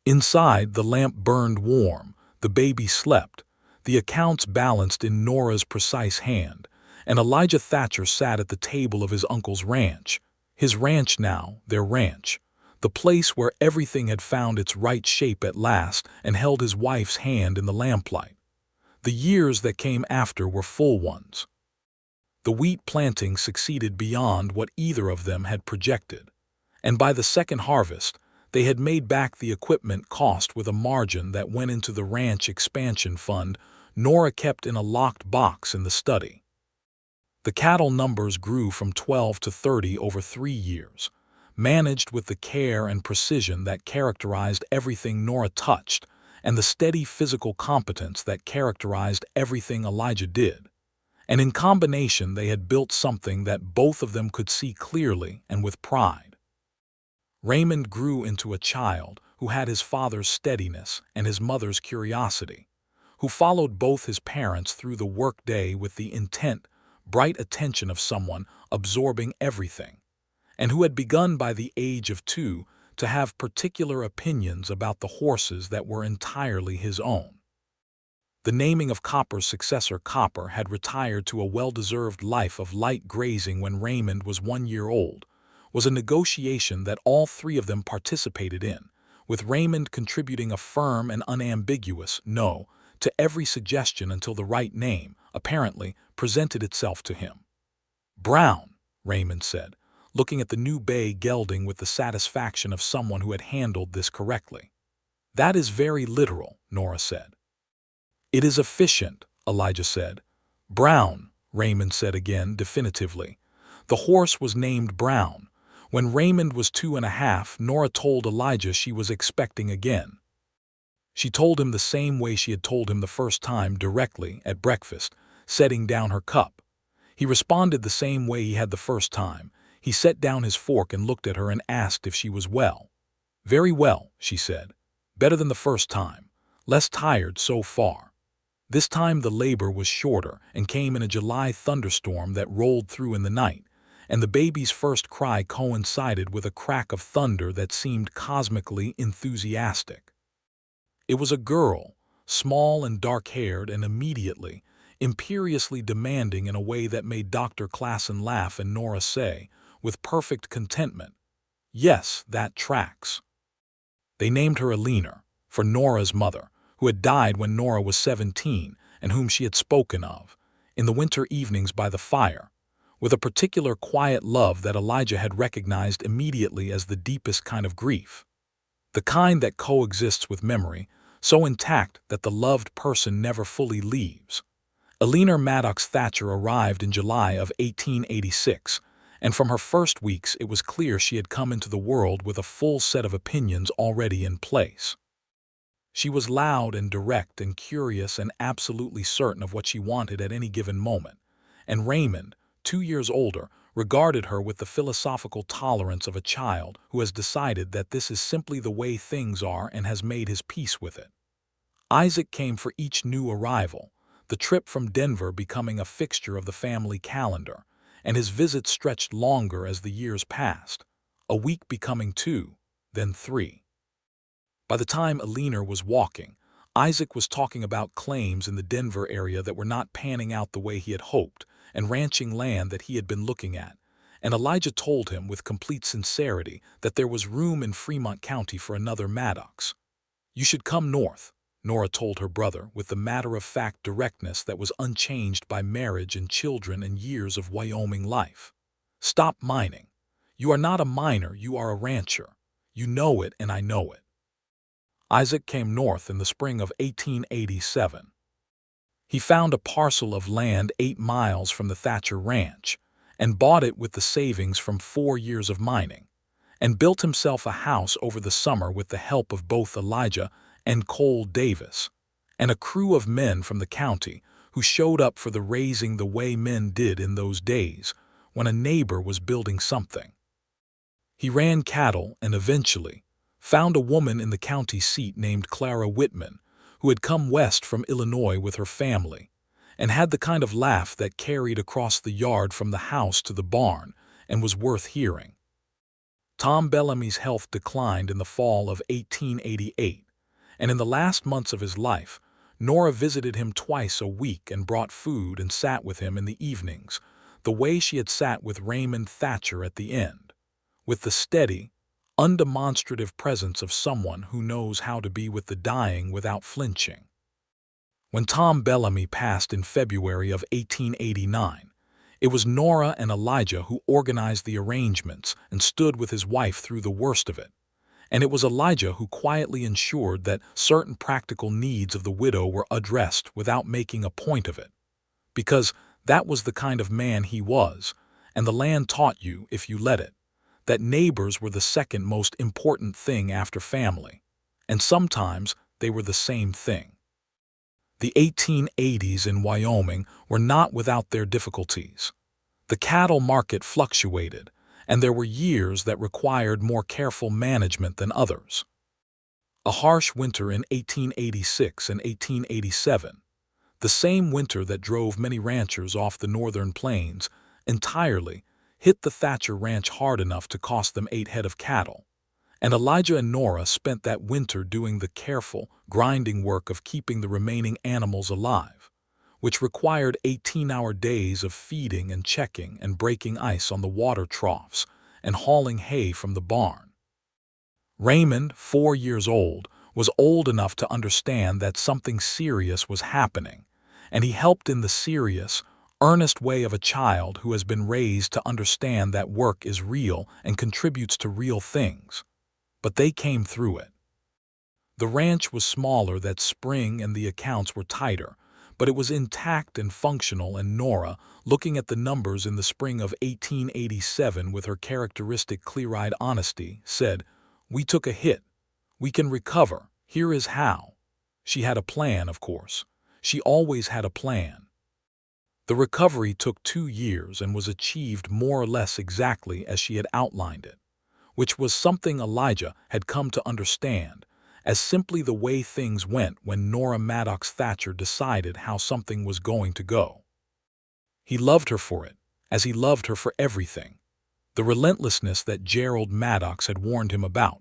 Inside, the lamp burned warm, the baby slept, the accounts balanced in Nora's precise hand, and Elijah Thatcher sat at the table of his uncle's ranch. His ranch now, their ranch, the place where everything had found its right shape at last, and held his wife's hand in the lamplight. The years that came after were full ones. The wheat planting succeeded beyond what either of them had projected, and by the second harvest, they had made back the equipment cost with a margin that went into the ranch expansion fund Nora kept in a locked box in the study. The cattle numbers grew from 12 to 30 over 3 years, managed with the care and precision that characterized everything Nora touched and the steady physical competence that characterized everything Elijah did. And in combination they had built something that both of them could see clearly and with pride. Raymond grew into a child who had his father's steadiness and his mother's curiosity, who followed both his parents through the workday with the intent, bright attention of someone absorbing everything, and who had begun by the age of 2 to have particular opinions about the horses that were entirely his own. The naming of Copper's successor, Copper, had retired to a well-deserved life of light grazing when Raymond was 1 year old, was a negotiation that all three of them participated in, with Raymond contributing a firm and unambiguous no to every suggestion until the right name, apparently, presented itself to him. "Brown," Raymond said, looking at the new bay gelding with the satisfaction of someone who had handled this correctly. That is very literal, Nora said. It is efficient, Elijah said. Brown, Raymond said again definitively. The horse was named Brown. When Raymond was 2.5, Nora told Elijah she was expecting again. She told him the same way she had told him the first time, directly, at breakfast, setting down her cup. He responded the same way he had the first time. He set down his fork and looked at her and asked if she was well. Very well, she said. Better than the first time. Less tired so far. This time the labor was shorter and came in a July thunderstorm that rolled through in the night, and the baby's first cry coincided with a crack of thunder that seemed cosmically enthusiastic. It was a girl, small and dark-haired, and immediately, imperiously demanding in a way that made Dr. Klassen laugh and Nora say, with perfect contentment, "Yes, that tracks." They named her Elena, for Nora's mother, who had died when Nora was 17 and whom she had spoken of, in the winter evenings by the fire, with a particular quiet love that Elijah had recognized immediately as the deepest kind of grief. The kind that coexists with memory, so intact that the loved person never fully leaves. Elena Maddox Thatcher arrived in July of 1886, and from her first weeks it was clear she had come into the world with a full set of opinions already in place. She was loud and direct and curious and absolutely certain of what she wanted at any given moment, and Raymond, 2 years older, regarded her with the philosophical tolerance of a child who has decided that this is simply the way things are and has made his peace with it. Isaac came for each new arrival, the trip from Denver becoming a fixture of the family calendar, and his visits stretched longer as the years passed, a week becoming 2, then 3. By the time Elena was walking, Isaac was talking about claims in the Denver area that were not panning out the way he had hoped, and ranching land that he had been looking at, and Elijah told him with complete sincerity that there was room in Fremont County for another Maddox. "You should come north," Nora told her brother with the matter-of-fact directness that was unchanged by marriage and children and years of Wyoming life. "Stop mining. You are not a miner, you are a rancher. You know it and I know it." Isaac came north in the spring of 1887. He found a parcel of land 8 miles from the Thatcher Ranch and bought it with the savings from 4 years of mining, and built himself a house over the summer with the help of both Elijah and Cole Davis, and a crew of men from the county who showed up for the raising the way men did in those days when a neighbor was building something. He ran cattle and eventually found a woman in the county seat named Clara Whitman, who had come west from Illinois with her family, and had the kind of laugh that carried across the yard from the house to the barn and was worth hearing. Tom Bellamy's health declined in the fall of 1888, and in the last months of his life, Nora visited him twice a week and brought food and sat with him in the evenings, the way she had sat with Raymond Thatcher at the end, with the steady, undemonstrative presence of someone who knows how to be with the dying without flinching. When Tom Bellamy passed in February of 1889, it was Nora and Elijah who organized the arrangements and stood with his wife through the worst of it, and it was Elijah who quietly ensured that certain practical needs of the widow were addressed without making a point of it, because that was the kind of man he was, and the land taught you, if you let it, that neighbors were the second most important thing after family, and sometimes they were the same thing. The 1880s in Wyoming were not without their difficulties. The cattle market fluctuated, and there were years that required more careful management than others. A harsh winter in 1886 and 1887, the same winter that drove many ranchers off the northern plains entirely, hit the Thatcher Ranch hard enough to cost them 8 head of cattle, and Elijah and Nora spent that winter doing the careful, grinding work of keeping the remaining animals alive, which required 18-hour days of feeding and checking and breaking ice on the water troughs and hauling hay from the barn. Raymond, 4 years old, was old enough to understand that something serious was happening, and he helped in the serious, earnest way of a child who has been raised to understand that work is real and contributes to real things. But they came through it. The ranch was smaller that spring and the accounts were tighter, but it was intact and functional, and Nora, looking at the numbers in the spring of 1887 with her characteristic clear-eyed honesty, said, "We took a hit. We can recover. Here is how." She had a plan, of course. She always had a plan. The recovery took 2 years and was achieved more or less exactly as she had outlined it, which was something Elijah had come to understand as simply the way things went when Nora Maddox Thatcher decided how something was going to go. He loved her for it, as he loved her for everything. The relentlessness that Gerald Maddox had warned him about,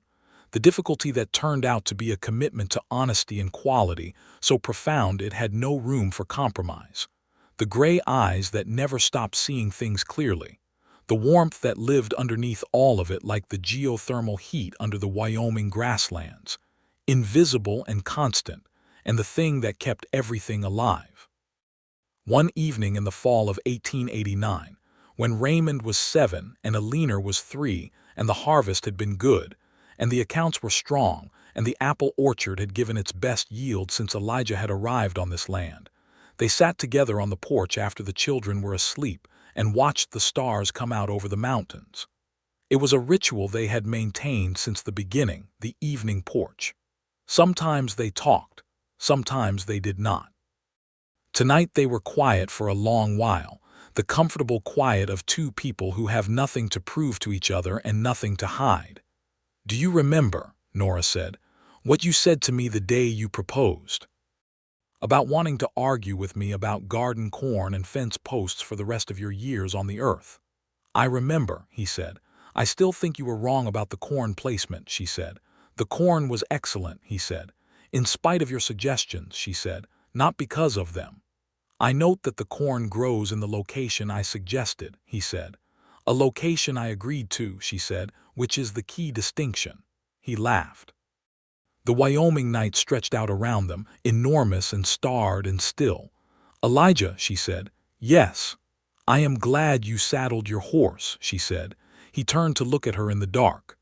the difficulty that turned out to be a commitment to honesty and quality so profound it had no room for compromise, the gray eyes that never stopped seeing things clearly, the warmth that lived underneath all of it like the geothermal heat under the Wyoming grasslands, invisible and constant, and the thing that kept everything alive. One evening in the fall of 1889, when Raymond was 7 and Alina was 3, and the harvest had been good, and the accounts were strong, and the apple orchard had given its best yield since Elijah had arrived on this land, they sat together on the porch after the children were asleep and watched the stars come out over the mountains. It was a ritual they had maintained since the beginning, the evening porch. Sometimes they talked, sometimes they did not. Tonight they were quiet for a long while, the comfortable quiet of two people who have nothing to prove to each other and nothing to hide. "Do you remember," Nora said, "what you said to me the day you proposed? About wanting to argue with me about garden corn and fence posts for the rest of your years on the earth?" "I remember," he said. "I still think you were wrong about the corn placement," she said. "The corn was excellent," he said. "In spite of your suggestions," she said, "not because of them. I note that the corn grows in the location I suggested," he said. "A location I agreed to," she said, "which is the key distinction." He laughed. The Wyoming night stretched out around them, enormous and starred and still. "Elijah," she said. "Yes." "I am glad you saddled your horse," she said. He turned to look at her in the dark.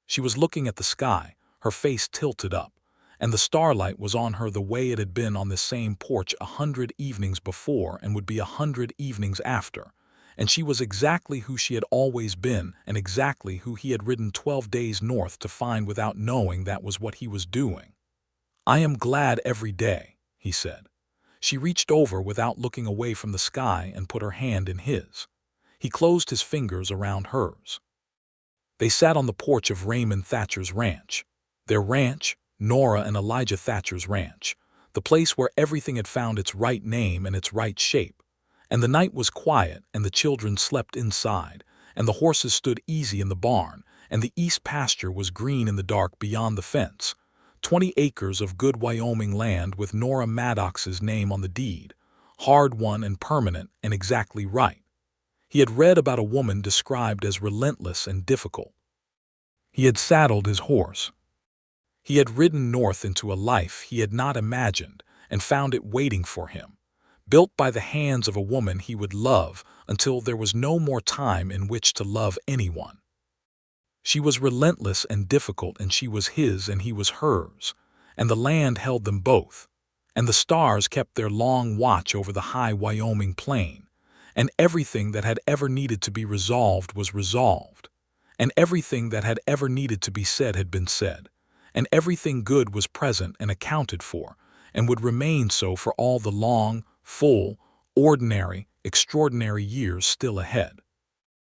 She was looking at the sky, her face tilted up, and the starlight was on her the way it had been on this same porch 100 evenings before and would be 100 evenings after, and she was exactly who she had always been and exactly who he had ridden 12 days north to find without knowing that was what he was doing. "I am glad every day," he said. She reached over without looking away from the sky and put her hand in his. He closed his fingers around hers. They sat on the porch of Raymond Thatcher's ranch. Their ranch, Nora and Elijah Thatcher's ranch, the place where everything had found its right name and its right shape. And the night was quiet, and the children slept inside, and the horses stood easy in the barn, and the east pasture was green in the dark beyond the fence. 20 acres of good Wyoming land with Nora Maddox's name on the deed, hard-won and permanent and exactly right. He had read about a woman described as relentless and difficult. He had saddled his horse. He had ridden north into a life he had not imagined and found it waiting for him, built by the hands of a woman he would love until there was no more time in which to love anyone. She was relentless and difficult, and she was his and he was hers, and the land held them both, and the stars kept their long watch over the high Wyoming plain, and everything that had ever needed to be resolved was resolved, and everything that had ever needed to be said had been said, and everything good was present and accounted for, and would remain so for all the long, full, ordinary, extraordinary years still ahead.